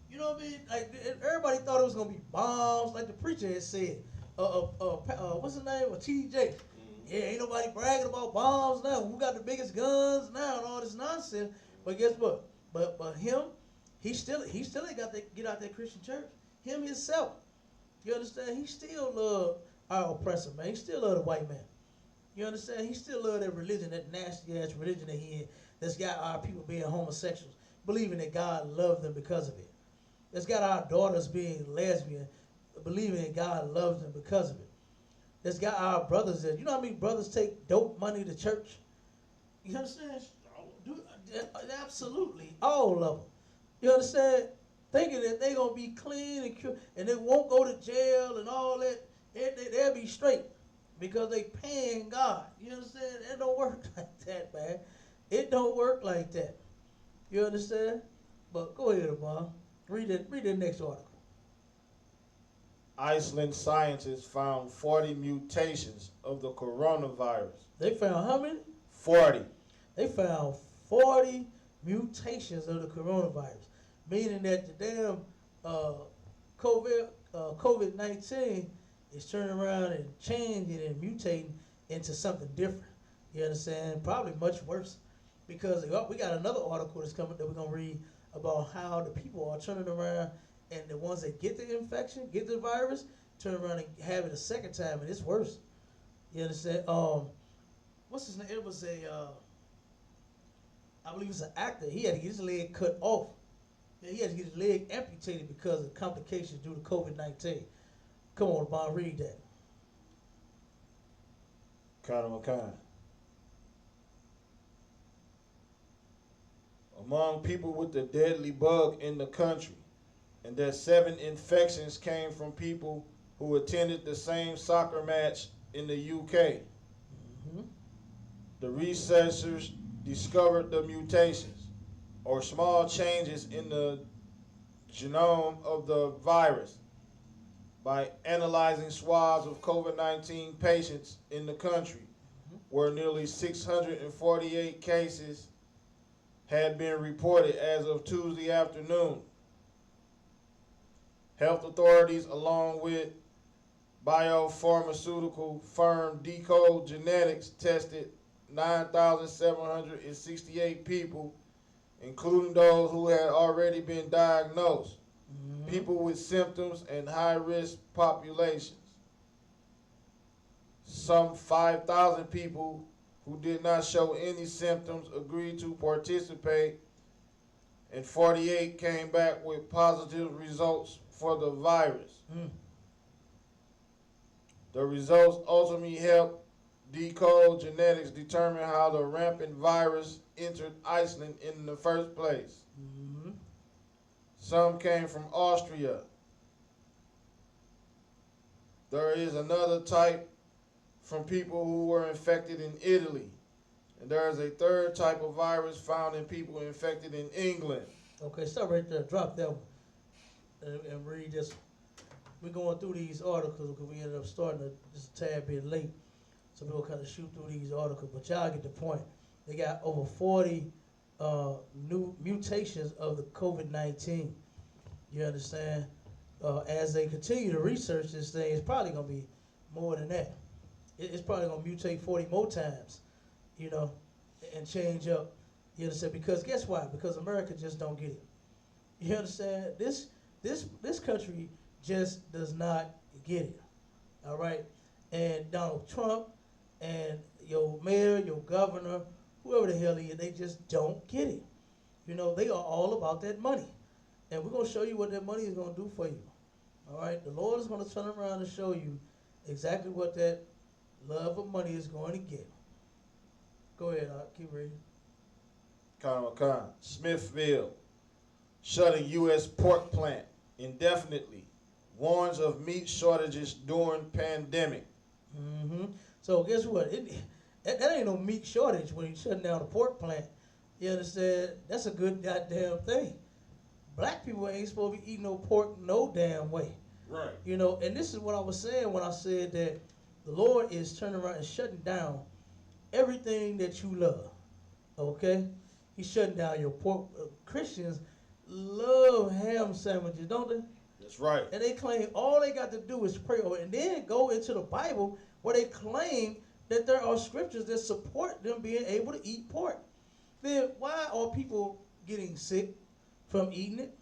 you know what I mean? Like, everybody thought it was going to be bombs, like the preacher had said. What's his name? TJ. Yeah, ain't nobody bragging about bombs now. Who got the biggest guns now and all this nonsense? But guess what? But him, he still ain't got to get out that Christian church. him himself. You understand? He still love our oppressor, man. He still love the white man. You understand? He still love that religion, that nasty ass religion that he in, that's got our people being homosexuals, believing that God loved them because of it. That's got our daughters being lesbian, believing that God loves them because of it. That's got our brothers that, you know how many brothers take dope money to church? You understand? Absolutely, all of them. You understand? Thinking that they gonna be clean and cure, and they won't go to jail and all that. They'll be straight because they paying God. You understand? It don't work like that, man. It don't work like that. You understand? But go ahead, Amon. Read the next article. Iceland scientists found 40 mutations of the coronavirus. They found how many? 40. They found 40 mutations of the coronavirus, meaning that the damn COVID-19 is turning around and changing and mutating into something different. You understand? Probably much worse, because we got another article that's coming that we're gonna read about how the people are turning around, and the ones that get the infection, get the virus, turn around and have it a second time, and it's worse. You understand? What's his name? It was I believe it's an actor. He had to get his leg cut off. Yeah, he had to get his leg amputated because of complications due to COVID-19. Come on, Bond, read that. Kind of kind. Among people with the deadly bug in the country, and that 7 infections came from people who attended the same soccer match in the UK. Mm-hmm. The researchers discovered the mutations, or small changes in the genome of the virus, by analyzing swabs of COVID-19 patients in the country, where nearly 648 cases had been reported as of Tuesday afternoon. Health authorities, along with biopharmaceutical firm Decode Genetics, tested 9,768 people, including those who had already been diagnosed, people with symptoms, and high-risk populations. Some 5,000 people who did not show any symptoms agreed to participate, and 48 came back with positive results for the virus. The results ultimately helped Decode Genetics determine how the rampant virus entered Iceland in the first place. Mm-hmm. Some came from Austria. There is another type from people who were infected in Italy. And there is a third type of virus found in people infected in England. Okay, stop right there. Drop that one and read this. We're going through these articles because we ended up starting just a tad bit late. So we'll kind of shoot through these articles. But y'all get the point. They got over 40 new mutations of the COVID-19. You understand? As they continue to research this thing, it's probably going to be more than that. It's probably going to mutate 40 more times, you know, and change up. You understand? Because guess why? Because America just don't get it. You understand? This country just does not get it. All right? And Donald Trump and your mayor, your governor, whoever the hell he is, they just don't get it. You know, they are all about that money. And we're going to show you what that money is going to do for you. All right? The Lord is going to turn around and show you exactly what that love of money is going to get. Go ahead, keep reading. Smithville, shutting U.S. pork plant indefinitely, warns of meat shortages during pandemic. Mm-hmm. So guess what? That ain't no meat shortage when you're shutting down a pork plant. You understand? That's a good goddamn thing. Black people ain't supposed to be eating no pork no damn way. Right. You know, and this is what I was saying when I said that the Lord is turning around and shutting down everything that you love. Okay? He's shutting down your pork. Christians love ham sandwiches, don't they? That's right. And they claim all they got to do is pray over it, and then go into the Bible where they claim that there are scriptures that support them being able to eat pork. Then why are people getting sick from eating it?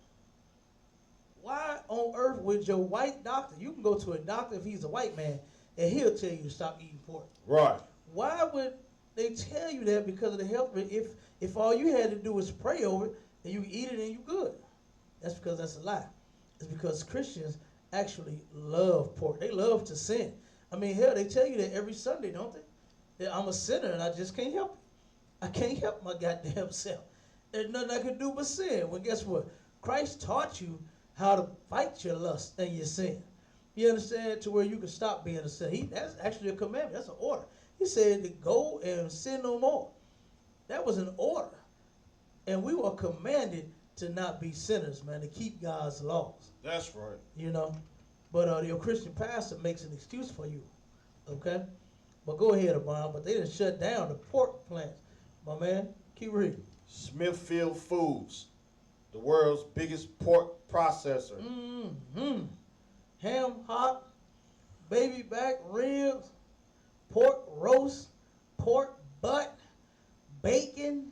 why on earth would your white doctor, you can go to a doctor if he's a white man, and he'll tell you to stop eating pork. Right. Why would they tell you that? Because of the health risk. If all you had to do was pray over it, and you eat it and you good. That's because that's a lie. It's because Christians actually love pork. They love to sin. I mean, hell, they tell you that every Sunday, don't they? That I'm a sinner and I just can't help it. I can't help my goddamn self. There's nothing I can do but sin. Well, guess what? Christ taught you how to fight your lust and your sin. You understand? To where you can stop being a sinner. That's actually a commandment. That's an order. He said to go and sin no more. That was an order. And we were commanded to not be sinners, man, to keep God's laws. That's right. You know? But your Christian pastor makes an excuse for you. Okay? But go ahead, Abram. But they didn't shut down the pork plants. My man, keep reading. Smithfield Foods, the world's biggest pork processor. Mm-hmm. Ham hock, baby back ribs, pork roast, pork butt, bacon.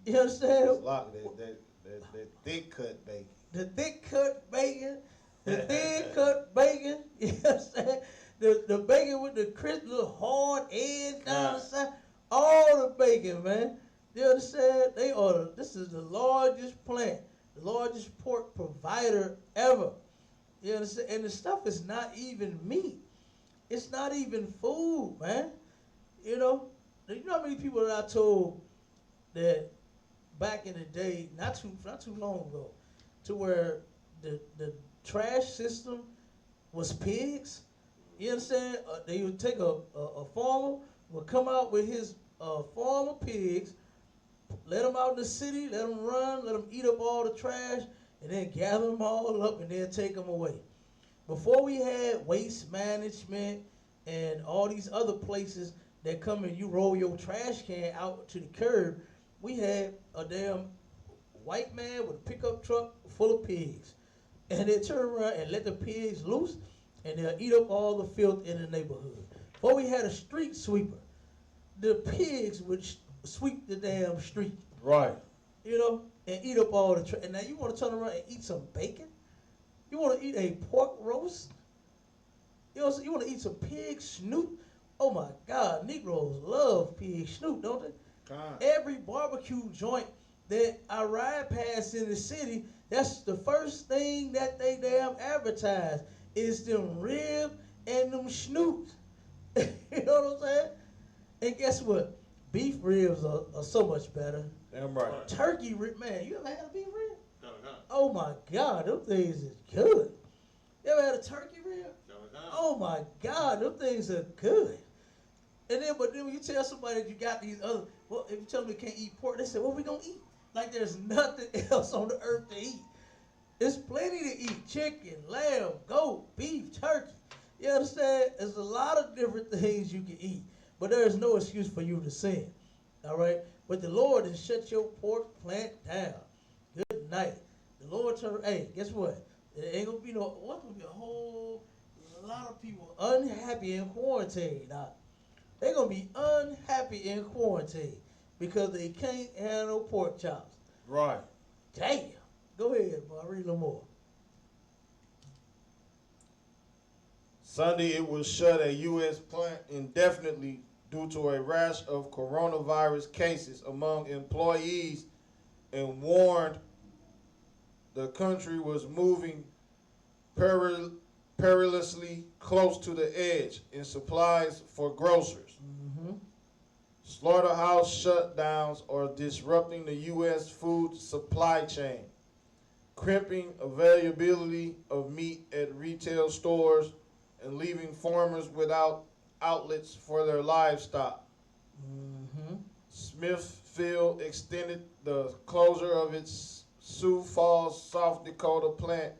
You understand? It's a lot of that thick cut bacon. The thick cut bacon, the thin cut bacon. You understand? The bacon with the crisp little hard edge down the side. All the bacon, man. You understand? This is the largest plant, the largest pork provider ever. You understand? And the stuff is not even meat. It's not even food, man. You know how many people that I told that back in the day, not too long ago, to where the trash system was pigs. You understand? They would take a farmer, would come out with his farm of pigs, let them out in the city, let them run, let them eat up all the trash, and then gather them all up and then take them away. Before we had waste management and all these other places that come and you roll your trash can out to the curb, we had a damn white man with a pickup truck full of pigs. And they turn around and let the pigs loose, and they'll eat up all the filth in the neighborhood. Before we had a street sweeper, the pigs would sweep the damn street. Right. You know, and eat up all the trash. And now you want to turn around and eat some bacon? You want to eat a pork roast? You want to eat some pig snoot? Oh my God, Negroes love pig snoot, don't they? God. Every barbecue joint that I ride past in the city, that's the first thing that they damn advertise is them rib and them snoots. You know what I'm saying? And guess what? Beef ribs are so much better. Damn right. Turkey rib, man, you ever had a beef rib? No. Oh my God, them things is good. You ever had a turkey rib? No. Oh my God, them things are good. And then, but then when you tell somebody that you got these other, well, if you tell them they can't eat pork, they say, what we gonna eat? Like there's nothing else on the earth to eat. There's plenty to eat. Chicken, lamb, goat, beef, turkey. You understand? There's a lot of different things you can eat. But there is no excuse for you to sin. All right? But the Lord has shut your pork plant down. Good night. The Lord turned, hey, guess what? There ain't gonna be what's gonna be a whole lot of people unhappy in quarantine. Now, they're gonna be unhappy in quarantine because they can't have no pork chops. Right. Damn. Go ahead, boy. Read a little more. Sunday, it will shut a U.S. plant indefinitely due to a rash of coronavirus cases among employees and warned the country was moving perilously close to the edge in supplies for grocers. Mm-hmm. Slaughterhouse shutdowns are disrupting the U.S. food supply chain, crimping availability of meat at retail stores and leaving farmers without outlets for their livestock. Mm-hmm. Smithfield extended the closure of its Sioux Falls, South Dakota plant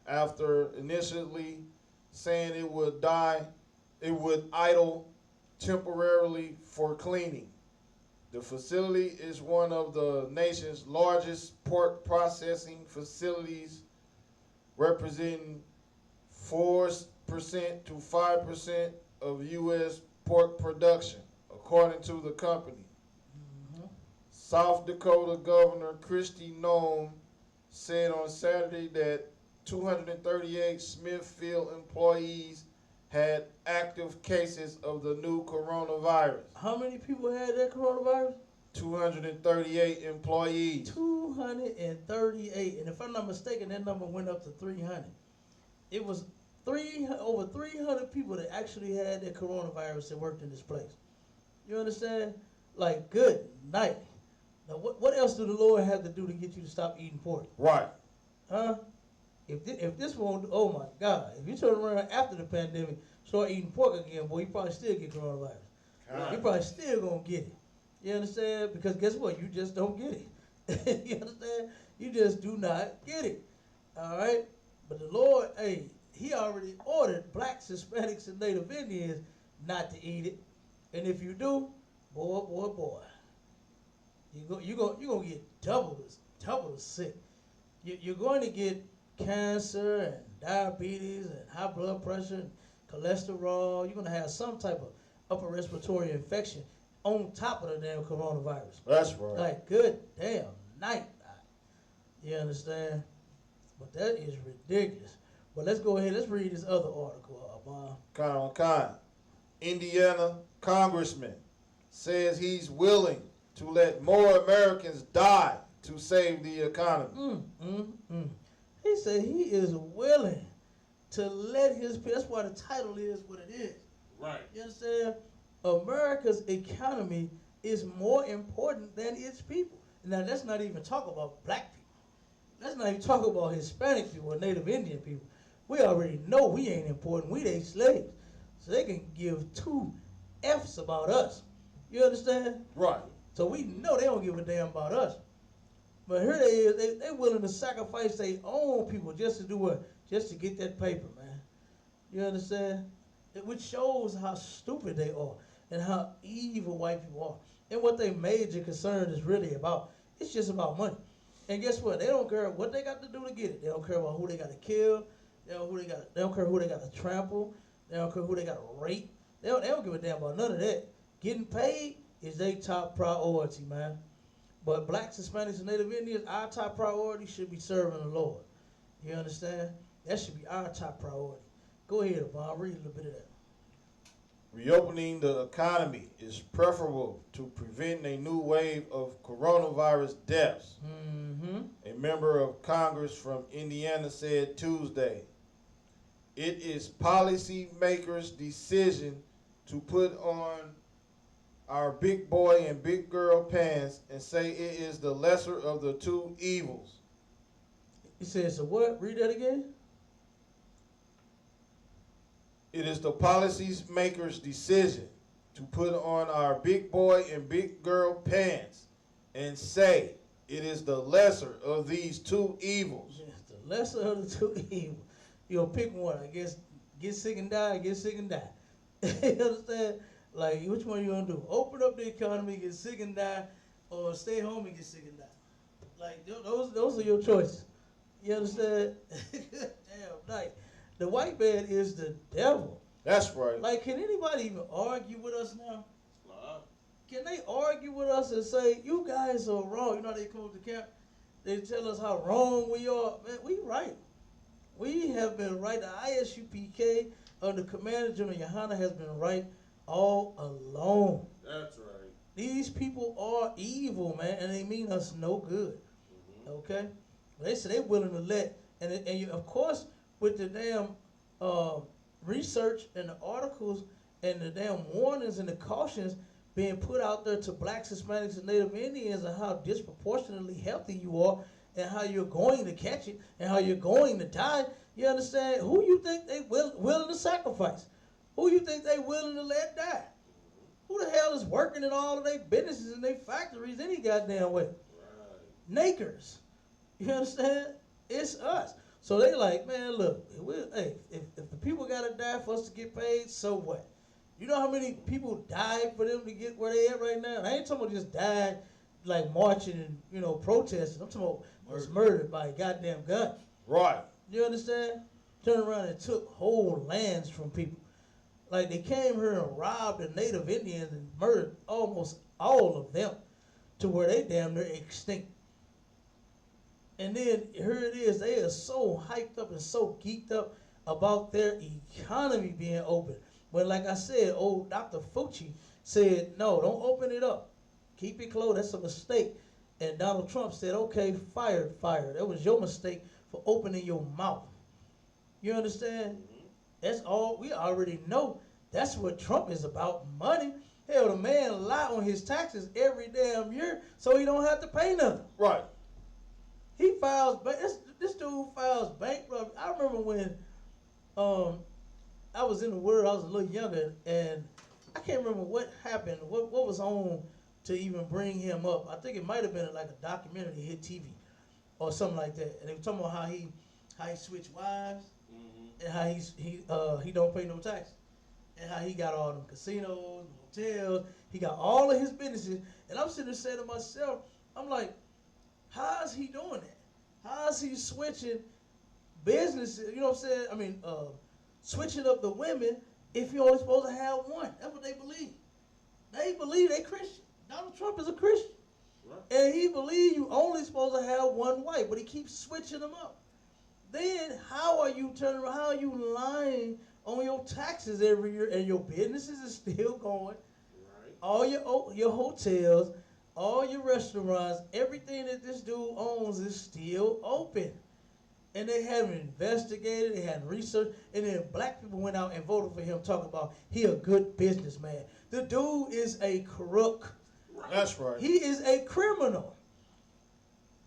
after initially saying it would idle temporarily for cleaning. The facility is one of the nation's largest pork processing facilities, representing 4% to 5% of U.S. pork production, according to the company. Mm-hmm. South Dakota Governor Kristi Noem said on Saturday that 238 Smithfield employees had active cases of the new coronavirus. How many people had that coronavirus? 238 employees. 238. And if I'm not mistaken, that number went up to 300. It was over 300 people that actually had that coronavirus that worked in this place. You understand? Like, good night. Now, what else do the Lord have to do to get you to stop eating pork? Right. Huh? If this won't, oh my God. If you turn around after the pandemic, start eating pork again, boy, you probably still get coronavirus. God. You probably still gonna get it. You understand? Because guess what? You just don't get it. You understand? You just do not get it. All right? But the Lord, hey, he already ordered blacks, Hispanics, and Native Indians not to eat it. And if you do, boy, you're gonna get double the sick. You're going to get cancer and diabetes and high blood pressure and cholesterol. You're gonna have some type of upper respiratory infection on top of the damn coronavirus. That's right. Like, good damn night. You understand? But that is ridiculous. But let's go ahead. Let's read this other article. Kind. Indiana congressman says he's willing to let more Americans die to save the economy. He said he is willing to let his people. That's why the title is what it is. Right. You understand? America's economy is more important than its people. Now, let's not even talk about black people. Let's not even talk about Hispanic people or Native Indian people. We already know we ain't important. We they slaves. So they can give two F's about us. You understand? Right. So we know they don't give a damn about us. But here they is, they willing to sacrifice their own people just to do what? Just to get that paper, man. You understand? Which shows how stupid they are and how evil white people are. And what their major concern is really about. It's just about money. And guess what? They don't care what they got to do to get it. They don't care about who they got to kill. They don't care who they got to trample. They don't care who they got to rape. They don't give a damn about none of that. Getting paid is their top priority, man. But blacks, Hispanics, and Native Indians, our top priority should be serving the Lord. You understand? That should be our top priority. Go ahead, Bob. Read a little bit of that. Reopening the economy is preferable to prevent a new wave of coronavirus deaths. A member of Congress from Indiana said Tuesday, it is policymakers' decision to put on our big boy and big girl pants and say it is the lesser of the two evils. He said, so what? Read that again. It is the policymakers' decision to put on our big boy and big girl pants and say it is the lesser of these two evils. It's the lesser of the two evils. You'll pick one. I guess get sick and die, get sick and die. You understand? Like, which one you gonna do? Open up the economy, get sick and die, or stay home and get sick and die? Like, those are your choices. You understand? Damn, like, the white man is the devil. That's right. Like, can anybody even argue with us now? Nah. Can they argue with us and say, you guys are wrong? You know how they come to camp? They tell us how wrong we are. Man, we right. We have been right. The ISUPK under Commander General Yohana has been right all along. That's right. These people are evil, man, and they mean us no good. Okay? They say they're willing to let, of course, with the damn research and the articles and the damn warnings and the cautions being put out there to blacks, Hispanics, and Native Indians and how disproportionately healthy you are and how you're going to catch it and how you're going to die, you understand? Who you think they willing to sacrifice? Who you think they willing to let die? Who the hell is working in all of their businesses and their factories any goddamn way? Right. Nakers. You understand? It's us. So they like, man, look, if the people got to die for us to get paid, so what? You know how many people died for them to get where they at right now? I ain't talking about just died like marching and, protesting. I'm talking about was murdered by a goddamn gun. Right. You understand? Turned around and took whole lands from people. Like, they came here and robbed the Native Indians and murdered almost all of them to where they damn near extinct. And then here it is. They are so hyped up and so geeked up about their economy being open. But like I said, old Dr. Fauci said, no, don't open it up. Keep it closed. That's a mistake. And Donald Trump said, okay, fired. That was your mistake for opening your mouth. You understand? That's all. We already know. That's what Trump is about, money. Hell, the man lie on his taxes every damn year so he don't have to pay nothing. Right. He files, this dude files bankrupt. I remember when I was in the world, I was a little younger, and I can't remember what happened, what was on to even bring him up. I think it might have been like a documentary hit TV or something like that. And they were talking about how he switched wives and how he don't pay no tax. And how he got all them casinos, hotels, he got all of his businesses. And I'm sitting there saying to myself, I'm like, how is he doing that? How is he switching businesses? You know what I'm saying? I mean, switching up the women if you're only supposed to have one. That's what they believe. They believe they Christian. Donald Trump is a Christian. Right. And he believes you only supposed to have one wife, but he keeps switching them up. Then how are you turning around? How are you lying on your taxes every year and your businesses is still going? Right. All your hotels, all your restaurants, everything that this dude owns is still open. And they haven't investigated, they hadn't researched, and then black people went out and voted for him talking about he a good businessman. The dude is a crook. That's right. He is a criminal.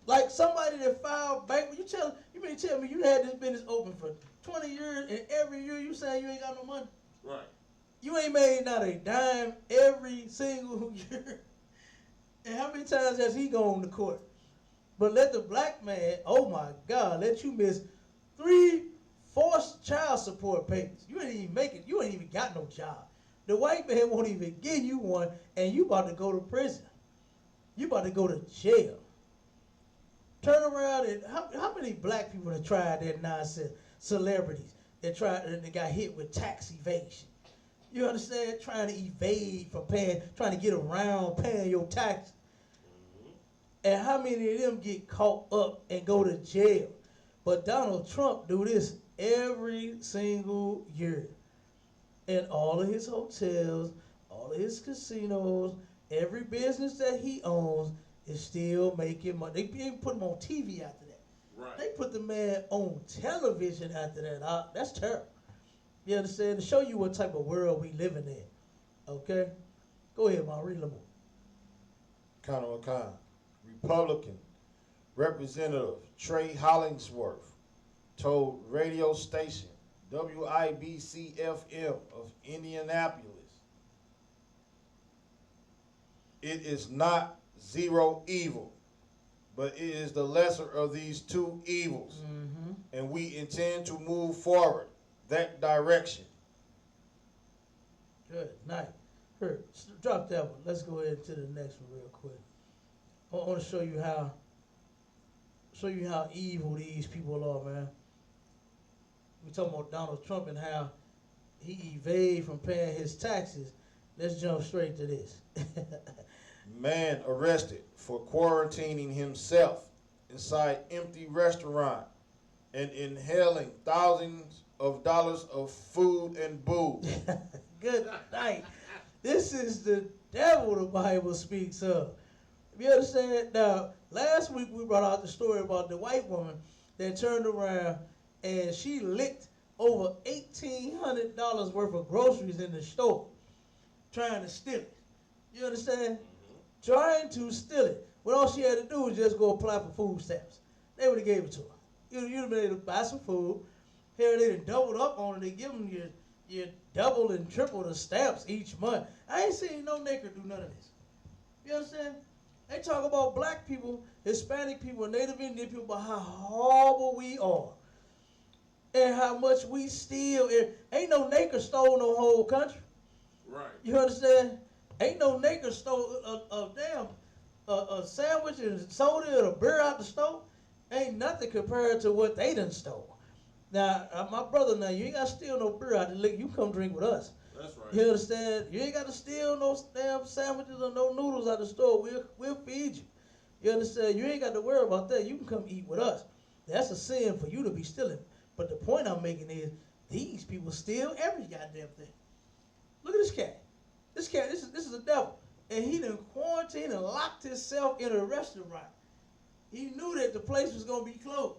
Like somebody that filed bank. You mean tell me you had this business open for 20 years and every year you saying you ain't got no money? Right. You ain't made not a dime every single year. And how many times has he gone to court? But let the black man, oh my God, let you miss 3 forced child support payments. You ain't even make it. You ain't even got no job. The white man won't even give you one, and you about to go to prison. You about to go to jail. Turn around and how many black people have tried that nonsense? Celebrities that tried and they got hit with tax evasion. You understand? Trying to evade from paying, trying to get around paying your tax. And how many of them get caught up and go to jail? But Donald Trump do this every single year. And all of his hotels, all of his casinos, every business that he owns is still making money. They even put him on TV after that. Right. They put the man on television after that. That's terrible. You understand? To show you what type of world we living in. Okay? Go ahead, man. Read a little more. Kind. Republican Representative Trey Hollingsworth told radio station WIBC-FM of Indianapolis, it is not zero evil, but it is the lesser of these two evils, and we intend to move forward that direction. Good night. Here, drop that one. Let's go ahead to the next one real quick. I want to show you how evil these people are, man. We talking about Donald Trump and how he evade from paying his taxes. Let's jump straight to this. Man arrested for quarantining himself inside empty restaurant and inhaling thousands of dollars of food and booze. Good night. This is the devil the Bible speaks of. You understand? Now, last week we brought out the story about the white woman that turned around and she licked over $1,800 worth of groceries in the store, trying to steal it. You understand? Trying to steal it. When all she had to do was just go apply for food stamps. They would have gave it to her. You'd have been able to buy some food. Here they done doubled up on it. They give them your double and triple the stamps each month. I ain't seen no nigger do none of this. You understand? They talk about black people, Hispanic people, Native Indian people, about how horrible we are. And how much we steal. Ain't no nigger stole no whole country. Right. You understand? Ain't no nigger stole a sandwich and soda or a beer out the store. Ain't nothing compared to what they done stole. Now, my brother, you ain't got to steal no beer out the liquor. You come drink with us. That's right. You understand? You ain't got to steal no damn sandwiches or no noodles out the store. We'll feed you. You understand? You ain't got to worry about that. You can come eat with us. That's a sin for you to be stealing. But the point I'm making is these people steal every goddamn thing. Look at this cat. This cat, this is a devil. And he done quarantined and locked himself in a restaurant. He knew that the place was going to be closed.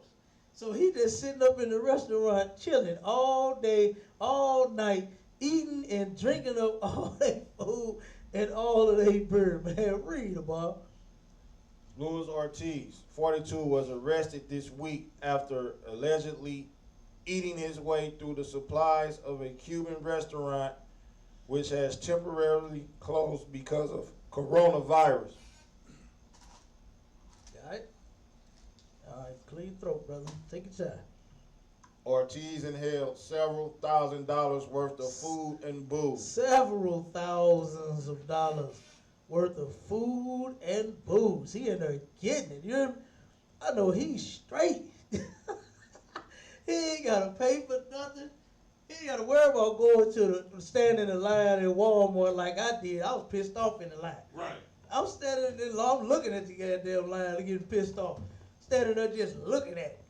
So he just sitting up in the restaurant chilling all day, all night, eating and drinking up all their food and all of their beer. Man, read about. Luis Ortiz, 42, was arrested this week after allegedly eating his way through the supplies of a Cuban restaurant which has temporarily closed because of coronavirus. All right? All right, clear your throat, brother. Take your time. Ortiz inhaled several $1,000s worth of food and booze. Several thousands of dollars worth of food and booze. He in there getting it. You hear me? I know he's straight. He ain't got to pay for nothing. He ain't got to worry about going to stand in the line in Walmart like I did. I was pissed off in the line. Right. I'm standing in the line, I'm looking at the goddamn line and getting pissed off. Standing there just looking at it.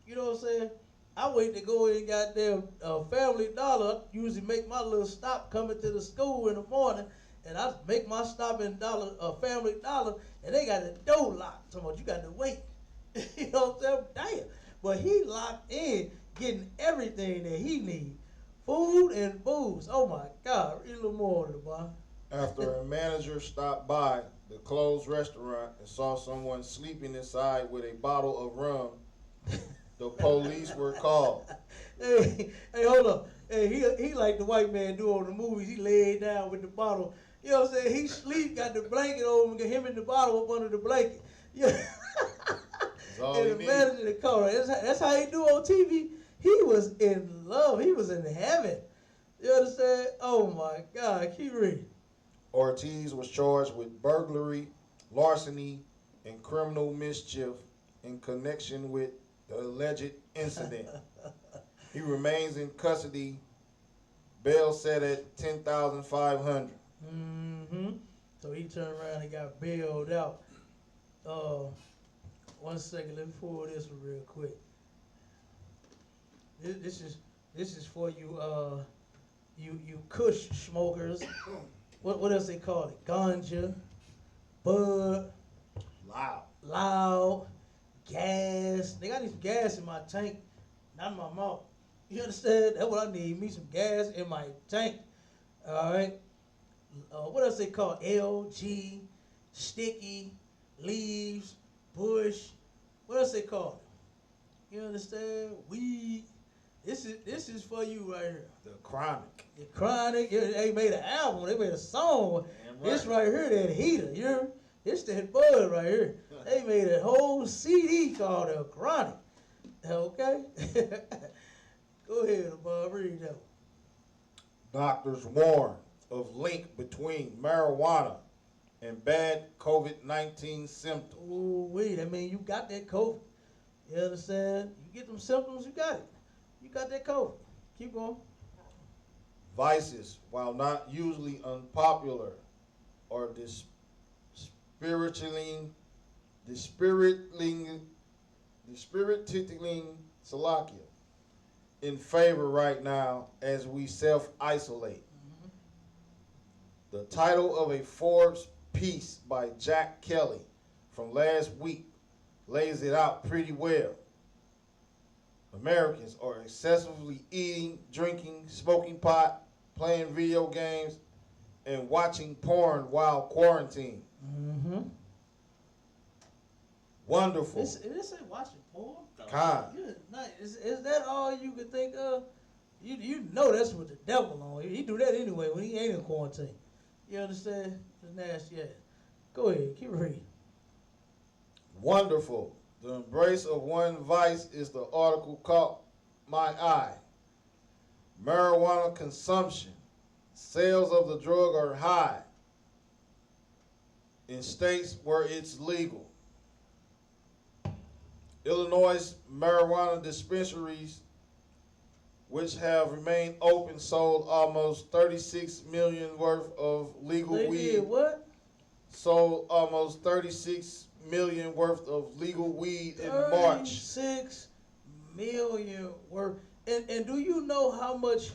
You know what I'm saying? I wait to go in goddamn Family Dollar. I usually make my little stop coming to the school in the morning, and I make my stop in Family Dollar, and they got the door locked. So you got to wait. You know what I'm saying? Damn. But he locked in, getting everything that he needs. Food and booze. Oh my God. Read a little more on it, boy. After a manager stopped by the closed restaurant and saw someone sleeping inside with a bottle of rum, the police were called. Hey, hold up. Hey, he like the white man do on the movies. He laid down with the bottle. You know what I'm saying? He sleep, got the blanket over him, got him in the bottle up under the blanket. Yeah. That's all And he the needed. manager the caller. That's how he do on TV. He was in love. He was in heaven. You understand? Oh my God. Keep reading. Ortiz was charged with burglary, larceny, and criminal mischief in connection with the alleged incident. He remains in custody. Bail set at $10,500. Mm-hmm. So he turned around and got bailed out. 1 second, let me pull this one real quick. This is for you you Kush smokers. What else they call it? Ganja, bud, Loud. loud, gas. They got this gas in my tank, not in my mouth. You understand? That's what I need. Me some gas in my tank. All right. What else they call it? LG, sticky, leaves, bush. What else they call it? You understand? Weed. This is for you right here. The chronic. The Chronic. They made an album. They made a song. Damn This right here, that heater. You hear me? It's that bud right here. They made a whole CD called The Chronic. Okay? Go ahead, Bob. Read that one. Doctors warn of link between marijuana and bad COVID-19 symptoms. Ooh, wait. I mean, you got that COVID. You understand? You get them symptoms, you got it. You got that COVID. Keep going. Vices, while not usually unpopular, are dispiriting Salakia in favor right now as we self-isolate. The title of a Forbes piece by Jack Kelly from last week lays it out pretty well. Americans are excessively eating, drinking, smoking pot, playing video games, and watching porn while quarantined. Mm-hmm. Wonderful. This ain't watching porn. Kind. Is that all you could think of? You know that's what the devil on. He do that anyway when he ain't in quarantine. You understand? It's nasty ass. Go ahead, keep reading. Wonderful. The embrace of one vice is the article caught my eye. Marijuana consumption. Sales of the drug are high in states where it's legal. Illinois marijuana dispensaries, which have remained open, sold almost 36 million worth of legal They weed. did what? Sold almost 36 million worth of legal weed in March. 36 million worth. And do you know how much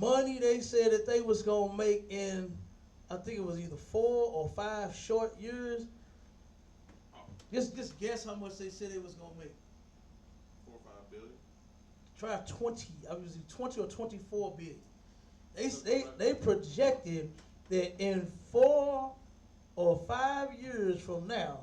money they said that they was gonna make in, I think it was either 4 or 5 short years? Oh, Just guess how much they said they was gonna make. 4 or 5 billion. Try 20. I was 20 or 24 billion. They projected that in 4 or 5 years from now,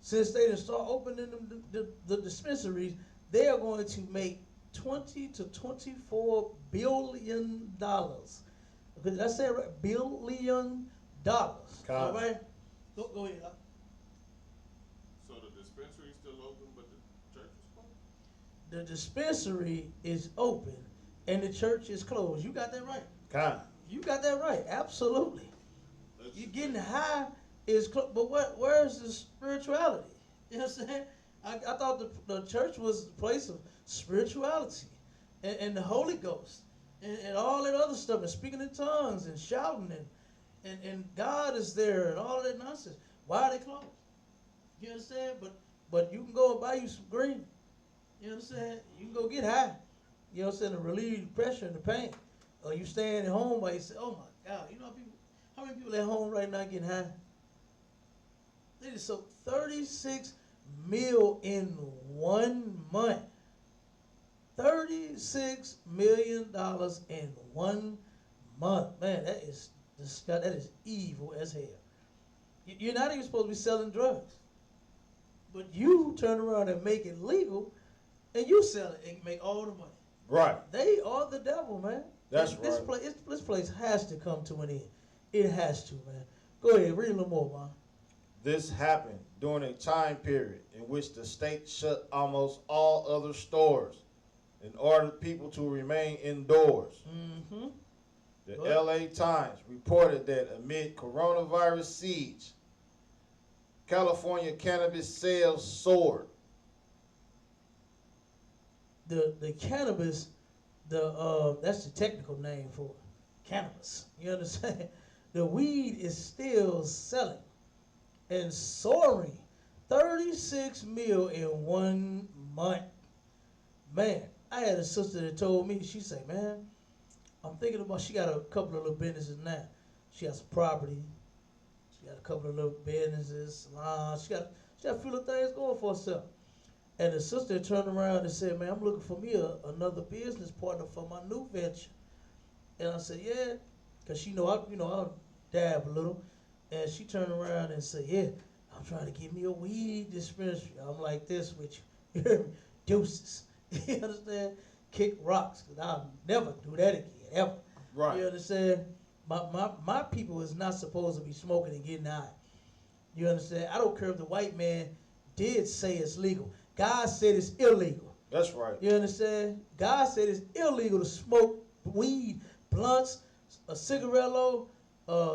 since they done start opening the dispensaries, they are going to make 20 to 24 billion dollars. Did I say it right? $billion. All right. Go ahead. So the dispensary is still open, but the church is closed? The dispensary is open and the church is closed. You got that right. Kind. You got that right. Absolutely. That's- You getting high is but where's the spirituality? You know what I'm saying? I thought the church was a place of spirituality and the Holy Ghost and all that other stuff and speaking in tongues and shouting and God is there and all that nonsense. Why are they closed? You understand? But you can go and buy you some green. You know what I'm saying? You can go get high. You know what I'm saying? To relieve the pressure and the pain. Or you staying at home by yourself. Oh my God. You know how many people at home right now getting high? They just sold 36 mil in 1 month. $36 million in 1 month. Man, that is evil as hell. You're not even supposed to be selling drugs. But you turn around and make it legal and you sell it and make all the money. Right. They are the devil, man. That's this right. This place has to come to an end. It has to, man. Go ahead, read a little more, man. This happened during a time period in which the state shut almost all other stores and ordered people to remain indoors. Mm-hmm. The Go ahead. LA Times reported that amid coronavirus siege, California cannabis sales soared. The cannabis, that's the technical name for it. Cannabis. You understand? The weed is still selling and soaring. 36 mil in 1 month. Man, I had a sister that told me, she said, man, I'm thinking about, she got a couple of little businesses now. She has some property. She got a couple of little businesses, salons. She got a few little things going for herself. And the sister turned around and said, man, I'm looking for me another business partner for my new venture. And I said, yeah, because she know I'll dab a little. And she turned around and said, yeah, I'm trying to get me a weed dispensary. I'm like this with you. You hear me? Deuces. You understand? Kick rocks, because I'll never do that again, ever. Right. You understand? My people is not supposed to be smoking and getting high. You understand? I don't care if the white man did say it's legal. God said it's illegal. That's right. You understand? God said it's illegal to smoke weed, blunts, a cigarello,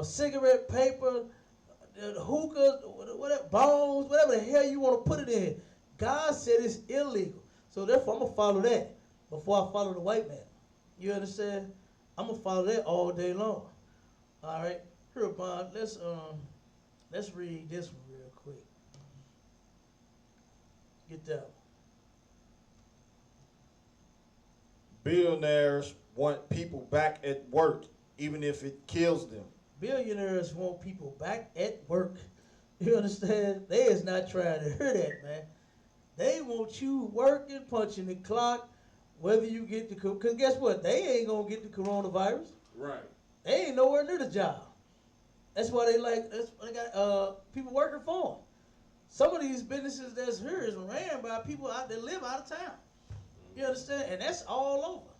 cigarette paper, hookah, whatever, bones, whatever the hell you want to put it in. God said it's illegal. So therefore, I'm going to follow that before I follow the white man. You understand? I'm going to follow that all day long. All right? Here, Bond, let's read this one real quick. Get that one. Billionaires want people back at work, even if it kills them. Billionaires want people back at work. You understand? They is not trying to hear that, man. They want you working, punching the clock, whether you get the, because guess what? They ain't going to get the coronavirus. Right. They ain't nowhere near the job. That's why they got people working for them. Some of these businesses that's here is ran by people that live out of town. You understand? And that's all over.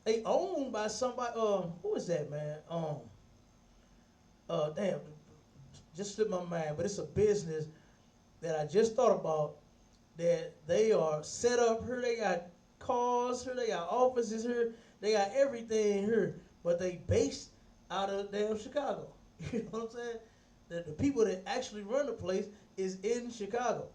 They owned by somebody. Who is that, man? Damn, just slipped my mind. But it's a business that I just thought about. That they are set up here. They got cars here. They got offices here. They got everything here. But they based out of damn Chicago. You know what I'm saying? The people that actually run the place is in Chicago.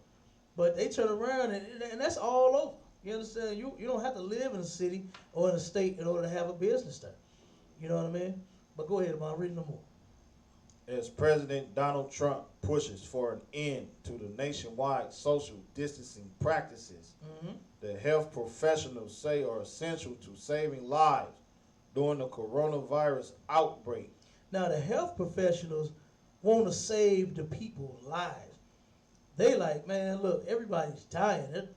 But they turn around and that's all over. You understand? You don't have to live in a city or in a state in order to have a business there. You know what I mean? But go ahead, man. Read no more. as President Donald Trump pushes for an end to the nationwide social distancing practices that health professionals say are essential to saving lives during the coronavirus outbreak. Now, the health professionals want to save the people's lives. They like, man, look, everybody's dying.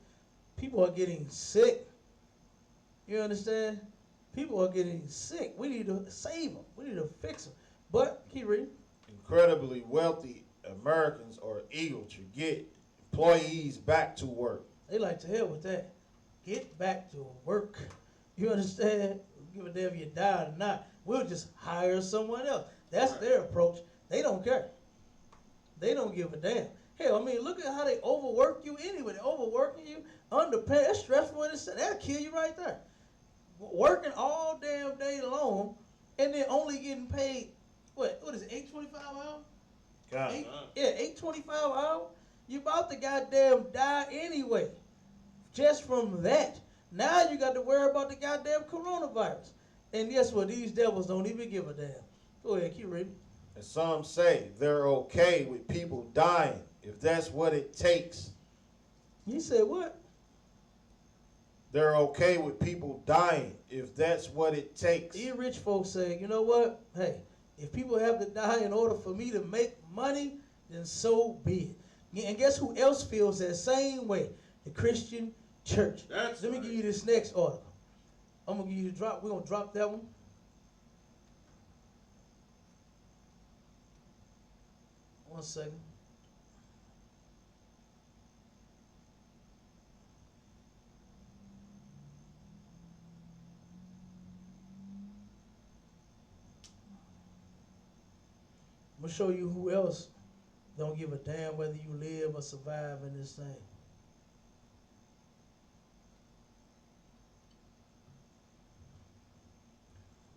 People are getting sick. You understand? People are getting sick. We need to save them. We need to fix them. But, keep reading. Incredibly wealthy Americans are eager to get employees back to work. They like to hell with that. Get back to work. You understand? Give a damn if you die or not. We'll just hire someone else. That's their approach. They don't care. They don't give a damn. Hell, I mean, look at how they overwork you anyway. They're overworking you, underpaid. That's stressful. That'll kill you right there. Working all damn day long and then only getting paid, what is it, $8.25 hours? God. $8.25 hours. You about to goddamn die anyway. Just from that. Now you got to worry about the goddamn coronavirus. And guess what? These devils don't even give a damn. Go ahead, keep reading. And some say they're okay with people dying if that's what it takes. You said what? They're okay with people dying if that's what it takes. These rich folks say, you know what? Hey, if people have to die in order for me to make money, then so be it. And guess who else feels that same way? The Christian church. That's Let me right. give you this next article. I'm going to give you the drop. We're going to drop that one. One second. I'm going to show you who else don't give a damn whether you live or survive in this thing.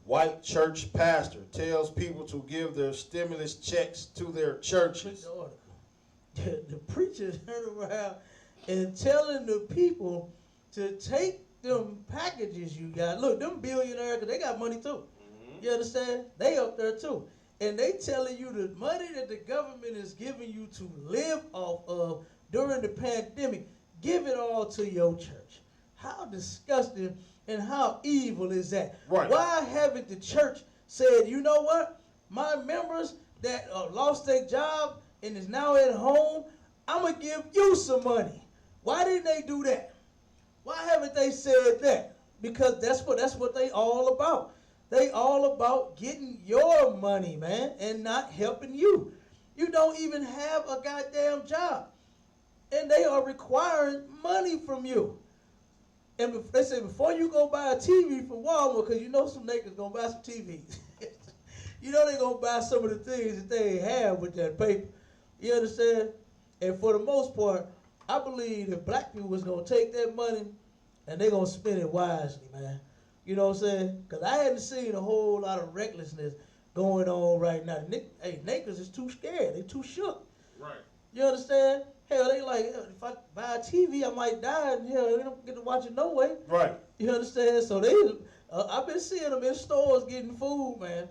White church pastor tells people to give their stimulus checks to their churches. The article. The preacher turned around and telling the people to take them packages you got. Look, them billionaires, 'cause they got money too. You understand? They up there too. And they telling you the money that the government is giving you to live off of during the pandemic, give it all to your church. How disgusting and how evil is that? Right. Why haven't the church said, you know what? My members that lost their job and is now at home, I'm going to give you some money. Why didn't they do that? Why haven't they said that? Because that's what they all about. They all about getting your money, man, and not helping you. You don't even have a goddamn job. And they are requiring money from you. And they say before you go buy a TV from Walmart, because you know some niggas going to buy some TVs. You know they going to buy some of the things that they have with that paper. You understand? And for the most part, I believe that black people was going to take that money and they're going to spend it wisely, man. You know what I'm saying? Because I hadn't seen a whole lot of recklessness going on right now. Niggas is too scared. They too shook. Right. You understand? Hell, they like, if I buy a TV, I might die, and hell, they don't get to watch it no way. Right. You understand? So I've been seeing them in stores getting food, man.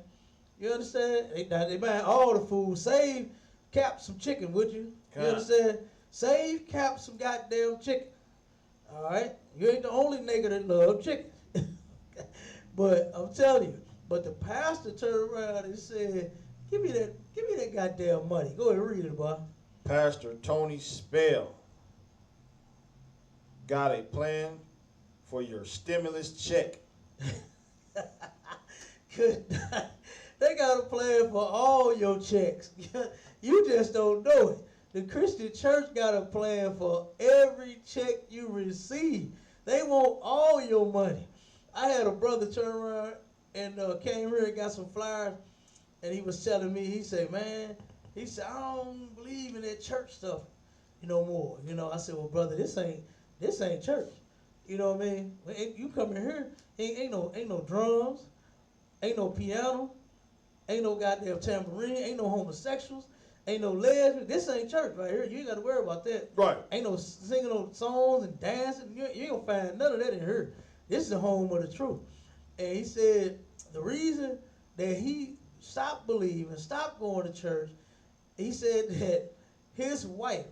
You understand? They buying all the food. Save Cap some chicken, would you? You understand? Save Cap some goddamn chicken. All right? You ain't the only nigga that love chicken. But I'm telling you, but the pastor turned around and said, give me that goddamn money. Go ahead and read it, boy. Pastor Tony Spell got a plan for your stimulus check. Good night. They got a plan for all your checks. You just don't know it. The Christian church got a plan for every check you receive. They want all your money. I had a brother turn around and came here and got some flyers, and he was telling me, he said, man, he said, I don't believe in that church stuff, no more. You know, I said, well, brother, this ain't church. You know what I mean? You come in here, ain't no drums, ain't no piano, ain't no goddamn tambourine, ain't no homosexuals, ain't no lesbians. This ain't church right here. You ain't got to worry about that. Right. Ain't no singing no songs and dancing. You ain't gonna find none of that in here. This is the home of the truth. And he said the reason that he stopped believing, stopped going to church. He said that his wife,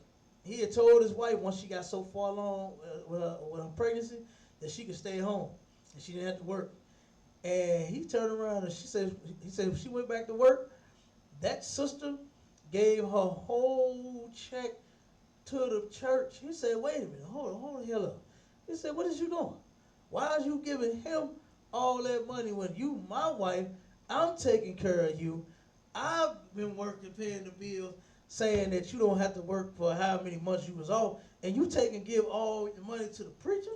he had told his wife once she got so far along with her pregnancy that she could stay home and she didn't have to work. And he turned around and he said if she went back to work, that sister gave her whole check to the church. He said, wait a minute, hold the hell up. He said, what is you doing? Why is you giving him all that money when you, my wife, I'm taking care of you. I've been working, paying the bills, saying that you don't have to work for how many months you was off, and you take and give all the money to the preacher?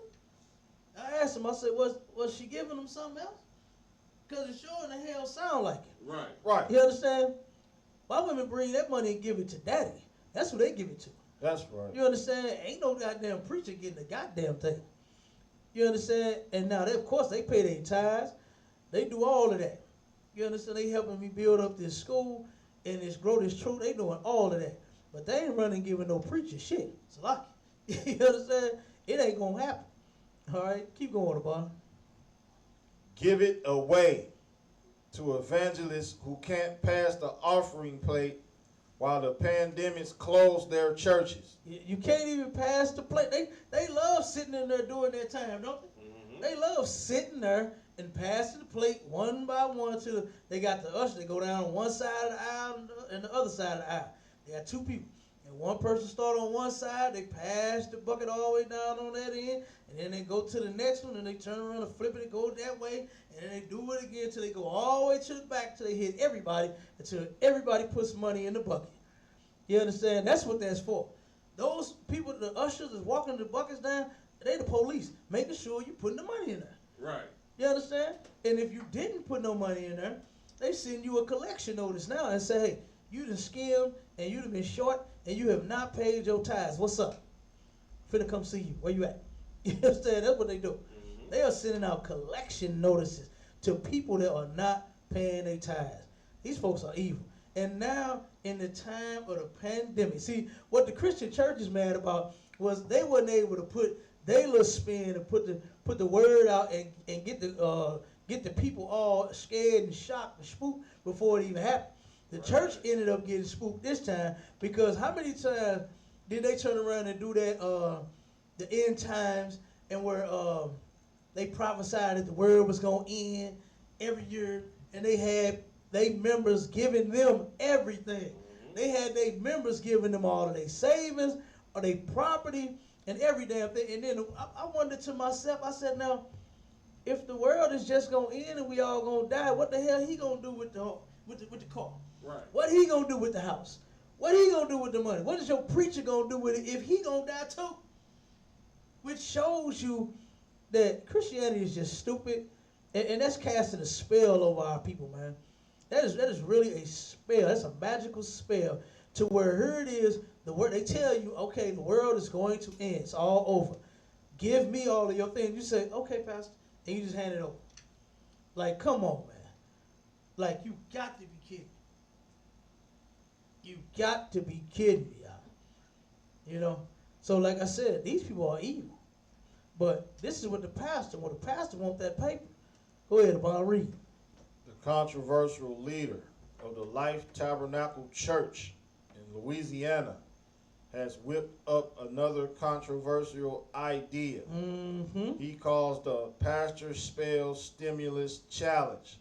I asked him, I said, was she giving him something else? Because it sure in the hell sound like it. Right. Right. You understand? Why women bring that money and give it to daddy? That's who they give it to. That's right. You understand? Ain't no goddamn preacher getting the goddamn thing. You understand? And now, of course, they pay their tithes. They do all of that. You understand? They helping me build up this school and this grow this truth. They doing all of that. But they ain't running giving no preacher shit. It's lucky. You understand? It ain't going to happen. All right? Keep going, Abana. Give it away to evangelists who can't pass the offering plate while the pandemics close their churches. You can't even pass the plate. They love sitting in there doing their time, don't they? Mm-hmm. They love sitting there and passing the plate one by one to the, they got the usher. They go down on one side of the aisle and the other side of the aisle. They got two people. And one person start on one side, they pass the bucket all the way down on that end, and then they go to the next one, and they turn around and flip it and go that way, and then they do it again until they go all the way to the back till they hit everybody, until everybody puts money in the bucket. You understand? That's what that's for. Those people, the ushers that's walking the buckets down, they the police, making sure you putting the money in there. Right. You understand? And if you didn't put no money in there, they send you a collection notice now and say, hey, you done skimmed and you done been short and you have not paid your tithes. What's up? Finna come see you. Where you at? You understand? That's what they do. Mm-hmm. They are sending out collection notices to people that are not paying their tithes. These folks are evil. And now, in the time of the pandemic, see, what the Christian church is mad about was they wasn't able to put their little spin and put the word out and get the people all scared and shocked and spooked before it even happened. The church ended up getting spooked this time because how many times did they turn around and do that, the end times, and where they prophesied that the world was going to end every year, and they had they members giving them everything. Mm-hmm. They had their members giving them all of their savings or their property and every damn thing. And then I wondered to myself, I said, now, if the world is just going to end and we all going to die, what the hell he going to do with the car? Right. What he going to do with the house? What he going to do with the money? What is your preacher going to do with it if he going to die too? Which shows you that Christianity is just stupid. And that's casting a spell over our people, man. That is really a spell. That's a magical spell to where here it is, the word they tell you, okay, the world is going to end. It's all over. Give me all of your things. You say, okay, Pastor, and you just hand it over. Like, come on, man. Like, you got to be kidding. You got to be kidding me, y'all. You know? So, like I said, these people are evil. But this is what the pastor wants that paper. Go ahead, Abon, read. The controversial leader of the Life Tabernacle Church in Louisiana has whipped up another controversial idea. Mm-hmm. He calls the Pastor Spell Stimulus Challenge,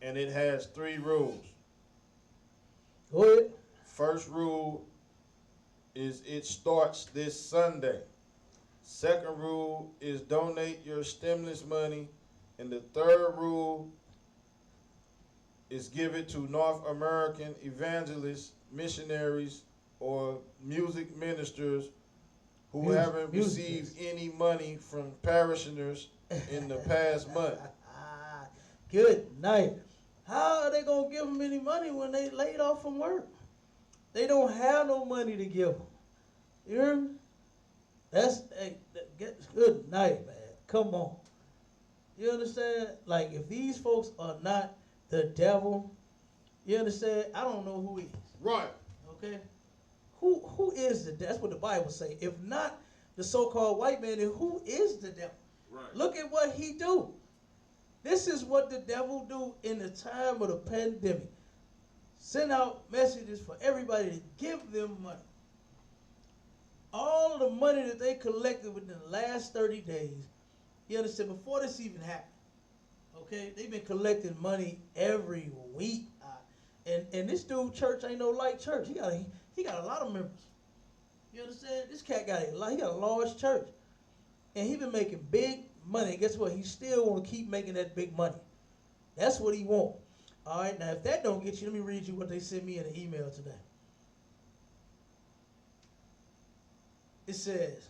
and it has 3 rules. Go ahead. First rule is it starts this Sunday. Second rule is donate your stimulus money. And the third rule is give it to North American evangelists, missionaries, or music ministers who haven't received any money from parishioners in the past month. Good night. How are they going to give them any money when they laid off from work? They don't have no money to give them. You hear me? That's good night, man. Come on. You understand? Like, if these folks are not the devil, you understand? I don't know who is. Right. Okay? Who is the devil? That's what the Bible say. If not the so-called white man, then who is the devil? Right. Look at what he do. This is what the devil do in the time of the pandemic. send out messages for everybody to give them money. All of the money that they collected within the last 30 days, you understand, before this even happened, okay, they've been collecting money every week. And this dude church ain't no light church. He got a lot of members. You understand? This cat got a large church. And he been making big money. And guess what? He still want to keep making that big money. That's what he want. All right, now if that don't get you, let me read you what they sent me in an email today. It says,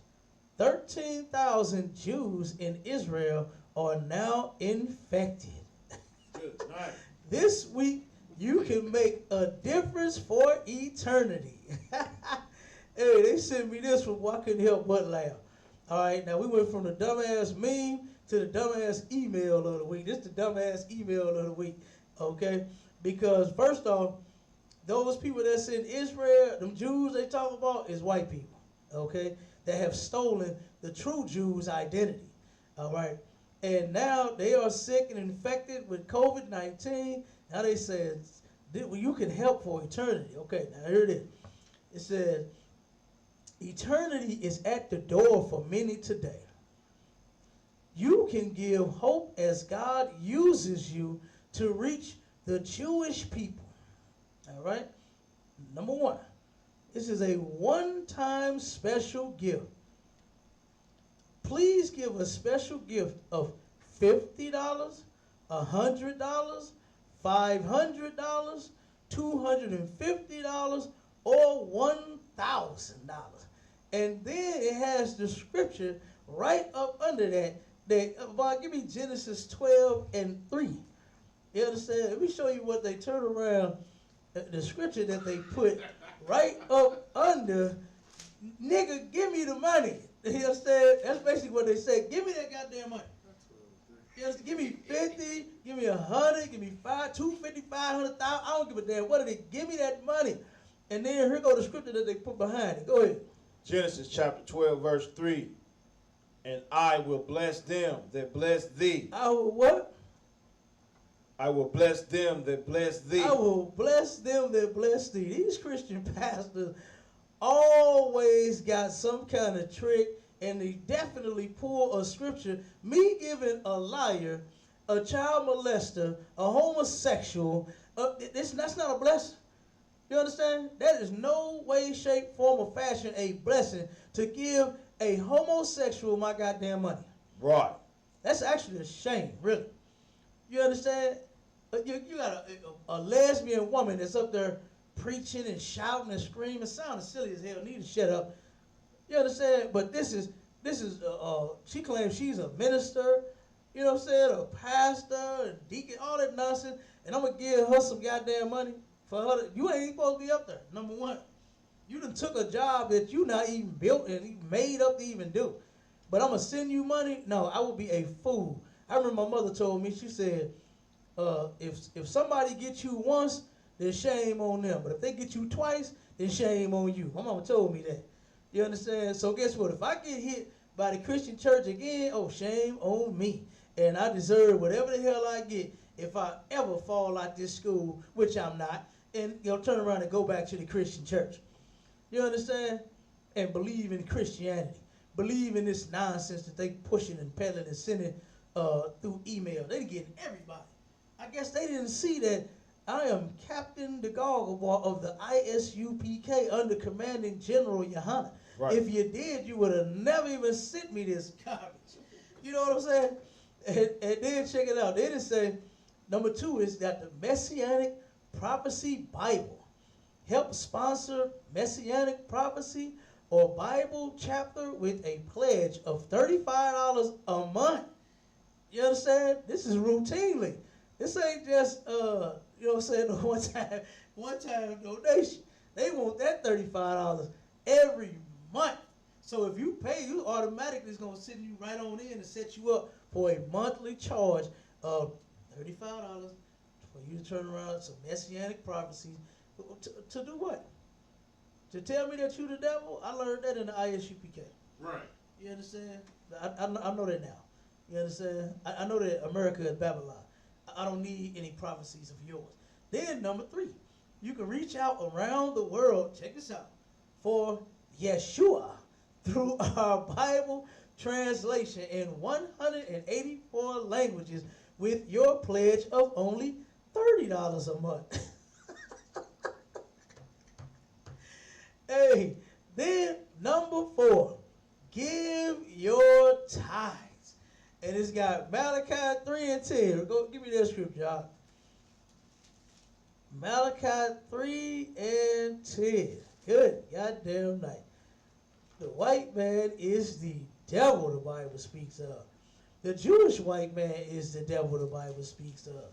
13,000 Jews in Israel are now infected. Good night. This week, you can make a difference for eternity. Hey, they sent me this from I couldn't help but laugh. All right, now we went from the dumbass meme to the dumbass email of the week. This is the dumbass email of the week, okay? Because first off, those people that's in Israel, them Jews they talk about, is white people, okay? That have stolen the true Jews' identity, all right? And now they are sick and infected with COVID-19. Now they said, well, you can help for eternity. Okay, now here it is. It says, eternity is at the door for many today. You can give hope as God uses you to reach the Jewish people. All right? Number one, this is a one-time special gift. Please give a special gift of $50, $100, $500, $250, or $1,000. And then it has the scripture right up under that. Give me Genesis 12:3. You understand? Let me show you what they turn around, the scripture that they put right up under. Nigga, give me the money. You understand? That's basically what they say. Give me that goddamn money. Yes, give me 50, give me 100, give me 5, 250, 500,000. I don't give a damn. What are they? Give me that money. And then here go the scripture that they put behind it. Go ahead. Genesis chapter 12, verse 3. And I will bless them that bless thee. I will what? I will bless them that bless thee. I will bless them that bless thee. These Christian pastors always got some kind of trick, and they definitely pull a scripture. Me giving a liar, a child molester, a homosexual, that's not a blessing. You understand? That is no way, shape, form, or fashion a blessing to give a homosexual my goddamn money. Right. That's actually a shame, really. You understand? You got a lesbian woman that's up there preaching and shouting and screaming, sounding silly as hell. Need to shut up. You understand? But this is she claims she's a minister, you know what I'm saying, a pastor, a deacon, all that nonsense, and I'm gonna give her some goddamn money for her. You ain't even supposed to be up there. Number one, you done took a job that you not even built and even made up to even do. But I'm gonna send you money? No, I would be a fool. I remember my mother told me, she said, if somebody gets you once, then shame on them. But if they get you twice, then shame on you. My mama told me that. You understand? So guess what? If I get hit by the Christian church again, oh, shame on me. And I deserve whatever the hell I get if I ever fall out this school, which I'm not, and turn around and go back to the Christian church. You understand? And believe in Christianity. Believe in this nonsense that they pushing and peddling and sending through email. They getting everybody. I guess they didn't see that I am Captain the Goggleball of the ISUPK under Commanding General Yohana. Right. If you did, you would have never even sent me this garbage. You know what I'm saying? And then check it out. They didn't say, number 2 is that the Messianic Prophecy Bible. Help sponsor Messianic Prophecy or Bible chapter with a pledge of $35 a month. You understand? This is routinely. This ain't just, you know what I'm saying, one time donation. They want that $35 every month. So if you pay, you automatically is going to send you right on in and set you up for a monthly charge of $35 for you to turn around some Messianic prophecies. To do what? To tell me that you the devil? I learned that in the ISUPK. Right. You understand? I know that now. You understand? I know that America is Babylon. I don't need any prophecies of yours. Then number 3, You can reach out around the world, check this out, for Yeshua through our Bible translation in 184 languages with your pledge of only $30 a month. Hey, then number 4, give your tithes. And it's got Malachi 3 and 10. Go give me that scripture, y'all. Malachi 3 and 10. Good goddamn night. The white man is the devil the Bible speaks of. The Jewish white man is the devil the Bible speaks of.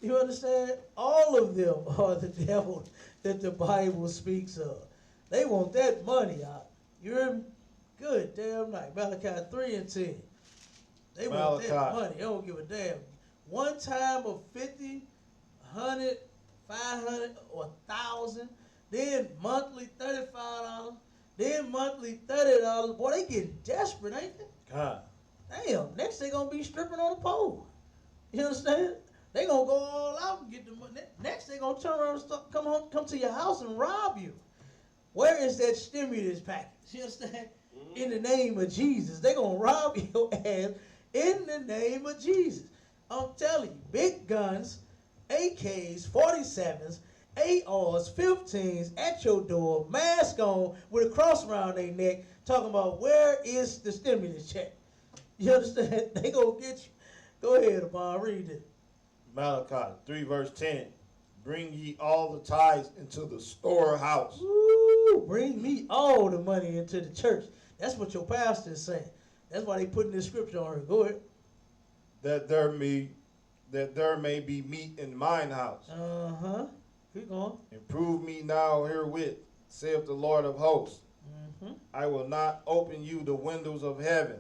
You understand? All of them are the devil that the Bible speaks of. They want that money out. You hear me? Good damn night. Malachi 3 and 10. They want that money. They don't give a damn. One time of 50, 100, 500, or 1,000. Then monthly $35. Then monthly $30. Boy, they getting desperate, ain't they? God. Damn. Next they gonna be stripping on the pole. You understand? They gonna go all out and get the money. Next they gonna turn around and come to your house and rob you. Where is that stimulus package? You understand? In the name of Jesus. They gonna rob your ass in the name of Jesus. I'm telling you, big guns, AKs, 47s, ARs, 15s at your door, mask on, with a cross around their neck, talking about where is the stimulus check. You understand? They gonna get you. Go ahead, Abon, read it. Malachi 3 verse 10. Bring ye all the tithes into the storehouse. Ooh, bring me all the money into the church. That's what your pastor is saying. That's why they putting this scripture on her. Go ahead. That there may be meat in mine house. Uh-huh. Keep going. Improve me now herewith, saith the Lord of hosts. Mm-hmm. I will not open you the windows of heaven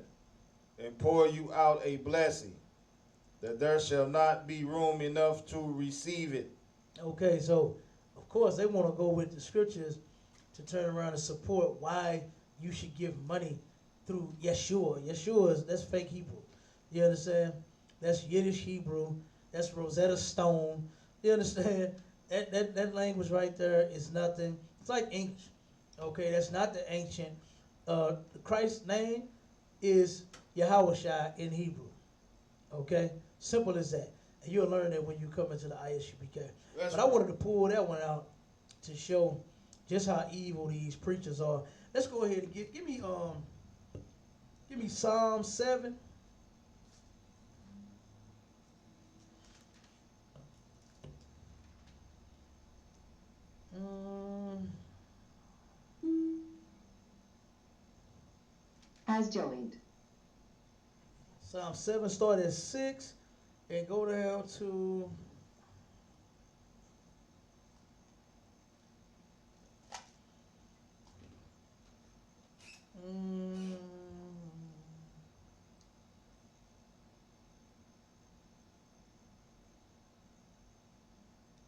and pour you out a blessing, that there shall not be room enough to receive it. Okay, so of course they want to go with the scriptures to turn around and support why you should give money through Yeshua. Yeshua that's fake Hebrew. You understand? That's Yiddish Hebrew. That's Rosetta Stone. You understand? That language right there is nothing. It's like English. Okay, that's not the ancient. Christ's name is Yahushua in Hebrew. Okay, simple as that. And you'll learn that when you come into the ISUPK. But I wanted to pull that one out to show just how evil these preachers are. Let's go ahead and give me Psalm 7. As joined. Psalm 7 start at 6 and go down to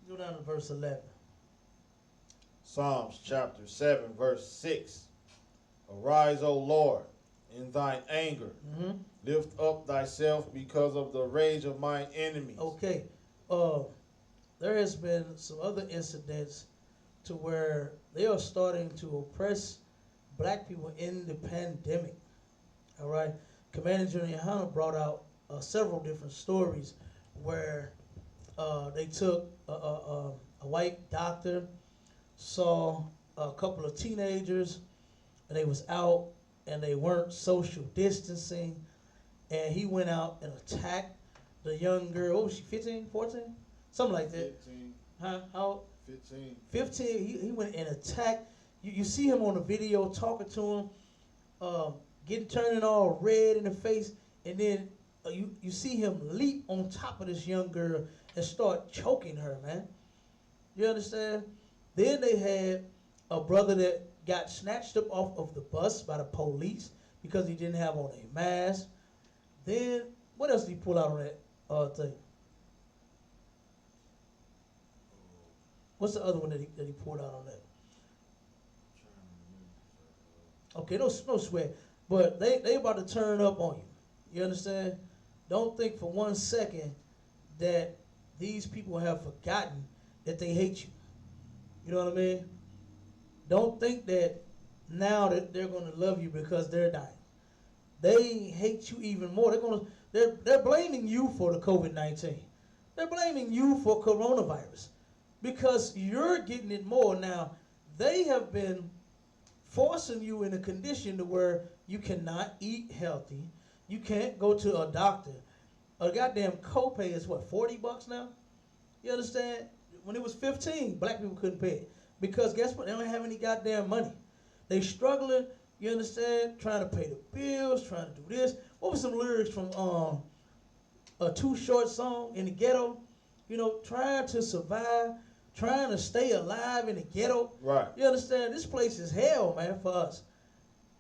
go down to verse 11. Psalms chapter 7 verse 6. Arise, O Lord, in thine anger. Mm-hmm. Lift up thyself because of the rage of mine enemies. Okay. There has been some other incidents to where they are starting to oppress black people in the pandemic. All right. Commander General Hanna brought out several different stories where they took a white doctor, saw a couple of teenagers, and they was out and they weren't social distancing, and he went out and attacked the young girl. What was she, 15, 14? Something like that. 15. Huh? How old? 15. 15. He went and attacked. You see him on the video talking to him, turning all red in the face, and then you see him leap on top of this young girl and start choking her, man. You understand? Then they had a brother that got snatched up off of the bus by the police because he didn't have on a mask. Then, what else did he pull out on that thing? What's the other one that he pulled out on that? Okay, no sweat. But they about to turn up on you. You understand? Don't think for 1 second that these people have forgotten that they hate you. You know what I mean? Don't think that now that they're going to love you because they're dying. They hate you even more. They're blaming you for the COVID-19. They're blaming you for coronavirus because you're getting it more. Now, they have been forcing you in a condition to where you cannot eat healthy. You can't go to a doctor. A goddamn copay is what, $40 now? You understand? When it was 15, black people couldn't pay it. Because guess what? They don't have any goddamn money. They struggling, you understand, trying to pay the bills, trying to do this. What was some lyrics from a Too Short song, In the Ghetto? You know, trying to survive, trying to stay alive in the ghetto. Right. You understand? This place is hell, man, for us.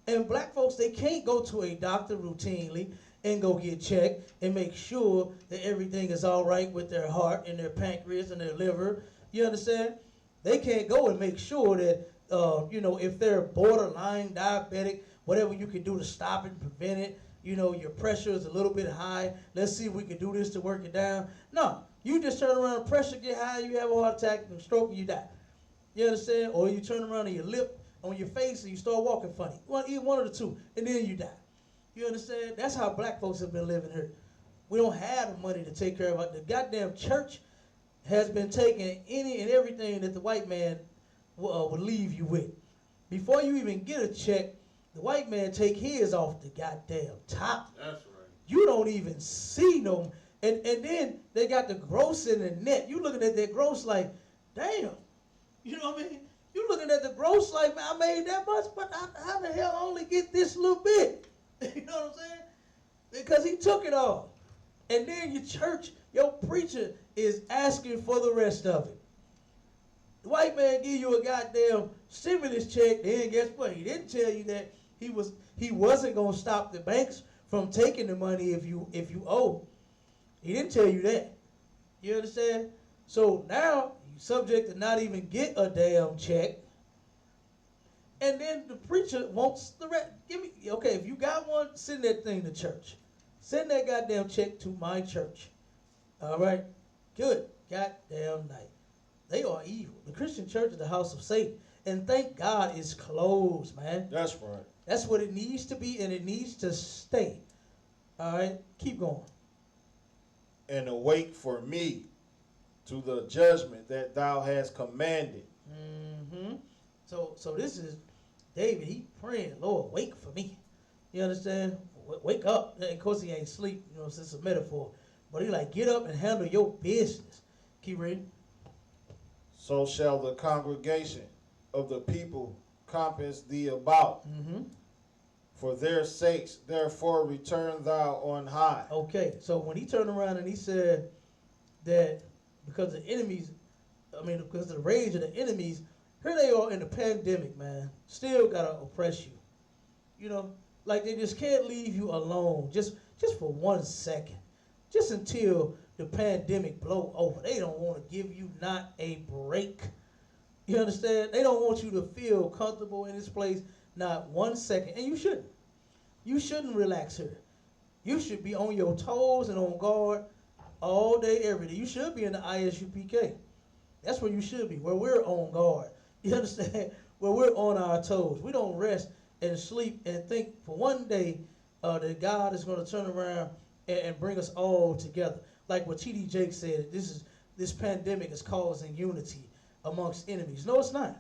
And black folks, they can't go to a doctor routinely and go get checked and make sure that everything is all right with their heart and their pancreas and their liver. You understand? They can't go and make sure that, if they're borderline diabetic, whatever you can do to stop it and prevent it. You know, your pressure is a little bit high. Let's see if we can do this to work it down. No, you just turn around, pressure get high, you have a heart attack, and stroke, and you die. You understand? Or you turn around and your lip on your face and you start walking funny. Either one of the two, and then you die. You understand? That's how black folks have been living here. We don't have the money to take care of it. The goddamn church has been taking any and everything that the white man would leave you with. Before you even get a check, the white man take his off the goddamn top. That's right. You don't even see no. And then they got the gross in the net. You looking at that gross like, damn. You know what I mean? You looking at the gross like, man, I made that much, but how the hell I only get this little bit? You know what I'm saying? Because he took it all. And then your church, your preacher is asking for the rest of it. The white man give you a goddamn stimulus check, then guess what? He didn't tell you that he wasn't gonna stop the banks from taking the money if you owe. He didn't tell you that. You understand? So now you're subject to not even get a damn check. And then the preacher wants the rest. Okay, if you got one, send that thing to church. Send that goddamn check to my church. All right? Good goddamn night. They are evil. The Christian church is the house of Satan. And thank God it's closed, man. That's right. That's what it needs to be, and it needs to stay. All right? Keep going. And awake for me to the judgment that thou hast commanded. Mm-hmm. So this is David. He praying, Lord, wake for me. You understand? Wake up. And of course, he ain't sleep. You know, it's a metaphor. But he like, get up and handle your business. Keep reading. So shall the congregation of the people compass thee about. Mm-hmm. For their sakes, therefore, return thou on high. Okay, so when he turned around and he said that because the enemies, because of the rage of the enemies, here they are in the pandemic, man, still gotta oppress you. You know, like they just can't leave you alone just for 1 second, just until the pandemic blow over. They don't want to give you not a break. You understand? They don't want you to feel comfortable in this place not 1 second, and you shouldn't. You shouldn't relax here. You should be on your toes and on guard all day, every day. You should be in the ISUPK. That's where you should be, where we're on guard. You understand? Where we're on our toes. We don't rest and sleep and think for one day that God is going to turn around and bring us all together. Like what T.D. Jakes said, this pandemic is causing unity amongst enemies. No, it's not.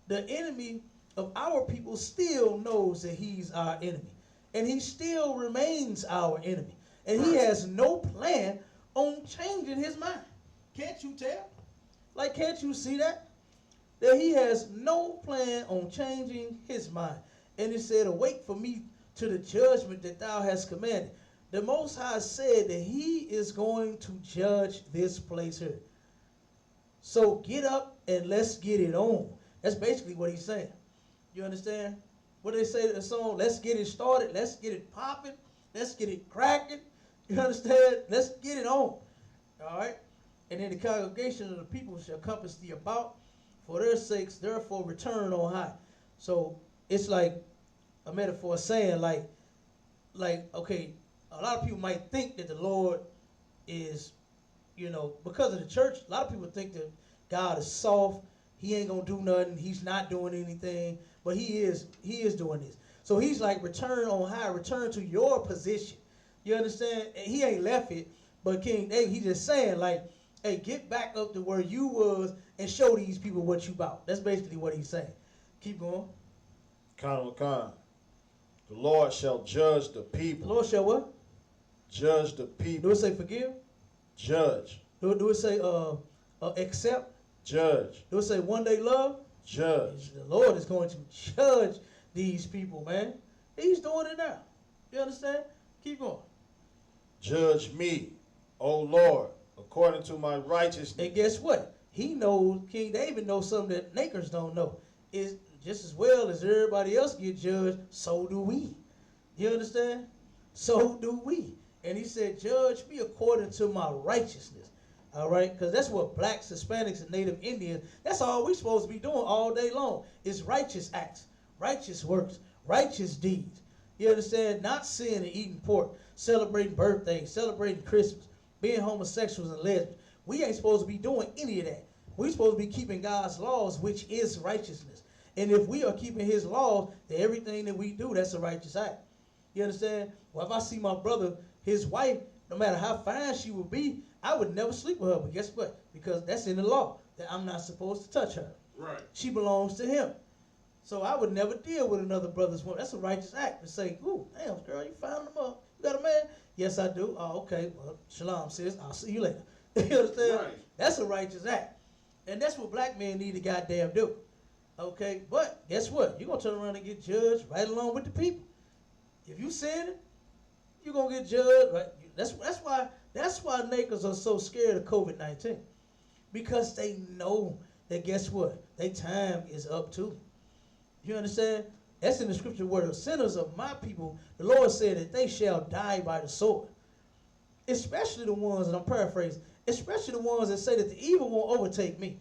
The enemy of our people still knows that he's our enemy. And he still remains our enemy. And he has no plan on changing his mind. Can't you tell? Like, can't you see that? That he has no plan on changing his mind. And it said, awake for me to the judgment that thou hast commanded. The Most High said that he is going to judge this place here. So get up and let's get it on. That's basically what he's saying. You understand? What they say in the song, let's get it started, let's get it popping, let's get it cracking. You understand? Let's get it on. All right? And then the congregation of the people shall compass thee about, for their sakes, therefore return on high. So it's like a metaphor saying like, okay, a lot of people might think that the Lord is, because of the church, a lot of people think that God is soft, he ain't gonna do nothing. He's not doing anything, but he is doing this. So he's like, return on high, return to your position. You understand? And he ain't left it, but King David, he just saying like, hey, get back up to where you was and show these people what you about. That's basically what he's saying. Keep going. Khan. The Lord shall judge the The people. Lord shall what? Judge the Do people. it say forgive? Judge. Do it say accept? Judge. Do it say one day love? Judge. The Lord is going to judge these people, man. He's doing it now. You understand? Keep going. Judge me, O Lord, according to my righteousness. And guess what? He knows, King David knows something that Nakers don't know. Is just as well as everybody else get judged, so do we. You understand? So do we. And he said, judge me according to my righteousness. All right? Because that's what blacks, Hispanics, and Native Indians, that's all we supposed to be doing all day long. Is righteous acts, righteous works, righteous deeds. You understand? Not sin and eating pork, celebrating birthdays, celebrating Christmas, being homosexuals and lesbians. We ain't supposed to be doing any of that. We're supposed to be keeping God's laws, which is righteousness. And if we are keeping his laws, then everything that we do, that's a righteous act. You understand? Well, if I see my brother, his wife, no matter how fine she would be, I would never sleep with her. But guess what? Because that's in the law, that I'm not supposed to touch her. Right. She belongs to him. So I would never deal with another brother's woman. That's a righteous act to say, ooh, damn, girl, you found him up. You got a man? Yes, I do. Oh, okay. Well, shalom, sis. I'll see you later. You understand? Right. That's a righteous act. And that's what black men need to goddamn do. Okay? But guess what? You're going to turn around and get judged right along with the people. If you sin, you're going to get judged. Right? That's why Nakers are so scared of COVID-19. Because they know that, guess what? Their time is up too. You understand? That's in the scripture where the sinners of my people, the Lord said that they shall die by the sword. Especially the ones, and I'm paraphrasing, especially the ones that say that the evil won't overtake me.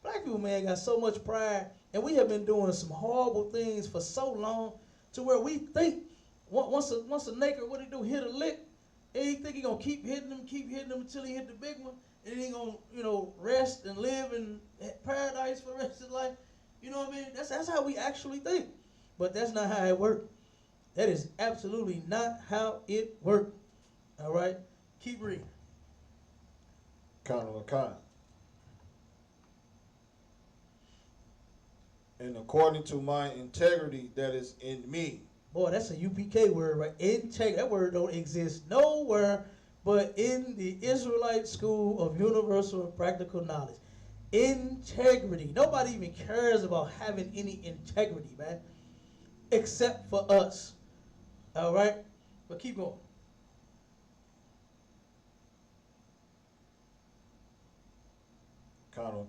Black people, man, got so much pride, and we have been doing some horrible things for so long to where we think once a Naker, what he do, hit a lick, and he think he gonna keep hitting them until he hit the big one, and he gonna, rest and live in paradise for the rest of his life. You know what I mean? That's how we actually think. But that's not how it works. That is absolutely not how it works. All right? Keep reading. Khan. And according to my integrity that is in me. Boy, that's a UPK word, right? Integrity. That word don't exist nowhere but in the Israelite School of Universal and Practical Knowledge. Integrity. Nobody even cares about having any integrity, man, except for us. All right? But keep going.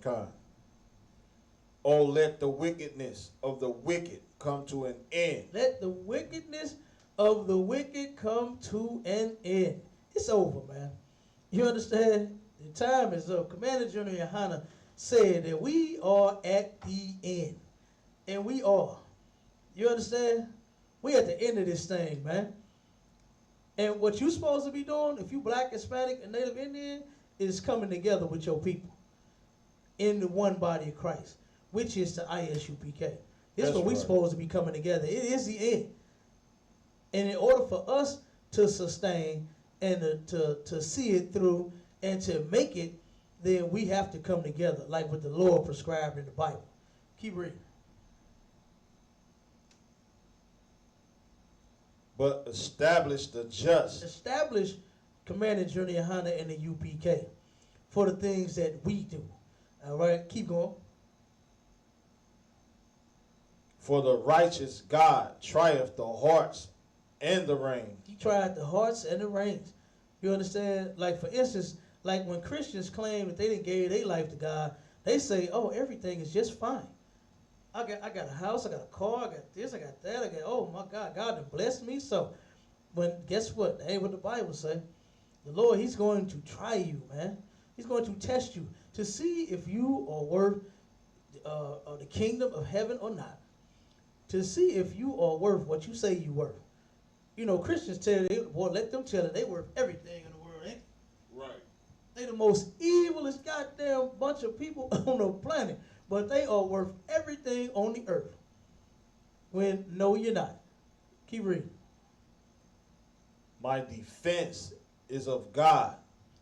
Khan. Oh, let the wickedness of the wicked come to an end. Let the wickedness of the wicked come to an end. It's over, man. You understand? The time is up. Commander General Yohana said that we are at the end. And we are. You understand? We at the end of this thing, man. And what you're supposed to be doing, if you black, Hispanic, and Native Indian, is coming together with your people in the one body of Christ, which is the ISUPK. This That's is what we're right. supposed to be coming together. It is the end. And in order for us to sustain and to see it through and to make it, then we have to come together, like what the Lord prescribed in the Bible. Keep reading. But establish the just. Establish Commander Journey Yohana and the UPK for the things that we do. All right, keep going. For the righteous God trieth the hearts and the reins. He tried the hearts and the reins. You understand? Like, for instance, like when Christians claim that they didn't give their life to God, they say, oh, everything is just fine. I got a house, I got a car, I got this, I got that, oh my God, God done blessed me. So, when, guess what? That ain't what the Bible say. The Lord, he's going to try you, man. He's going to test you to see if you are worth the kingdom of heaven or not. To see if you are worth what you say you worth. You know, Christians tell you, boy, let them tell it, they worth everything in the world, ain't they? Right. They the most evilest goddamn bunch of people on the planet. but they are worth everything on the earth. When no, you're not. Keep reading. My defense is of God.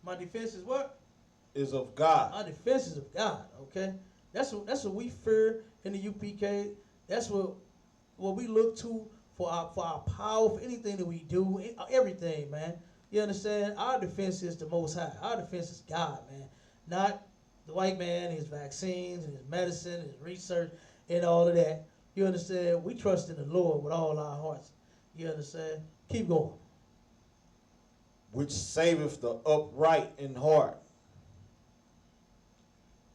My defense is what? Is of God. Our defense is of God. Okay, that's what we fear in the UPK. That's what we look to for our power, for anything that we do, everything, man. You understand? Our defense is the Most High. Our defense is God, man. Not the white man, his vaccines, and his medicine, his research, and all of that. You understand? We trust in the Lord with all our hearts. You understand? Keep going. Which saveth the upright in heart.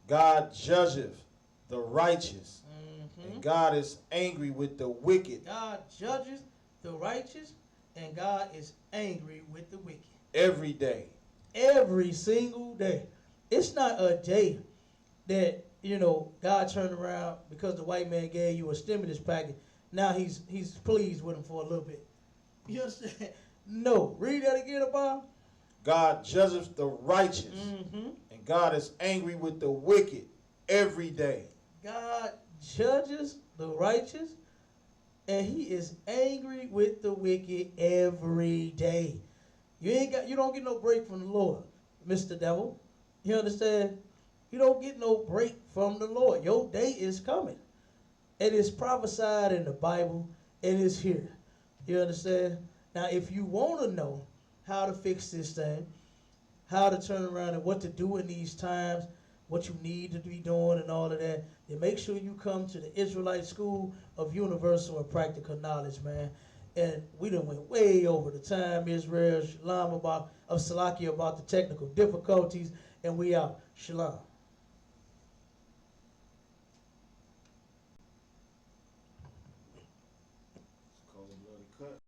God judgeth the righteous, and God is angry with the wicked. God judges the righteous, and God is angry with the wicked. Every day. Every single day. It's not a day that, God turned around because the white man gave you a stimulus package. Now he's pleased with him for a little bit. You understand? No. Read that again, Bob. God judgeth the righteous, and God is angry with the wicked every day. God judges the righteous, and he is angry with the wicked every day. You don't get no break from the Lord, Mr. Devil. You understand? You don't get no break from the Lord. Your day is coming. It is prophesied in the Bible. It is here. You understand? Now, if you want to know how to fix this thing, how to turn around and what to do in these times, what you need to be doing and all of that, then make sure you come to the Israelite School of Universal and Practical Knowledge, man. And we done went way over the time, Israel, Shalom, about the technical difficulties, and we out. Shalom.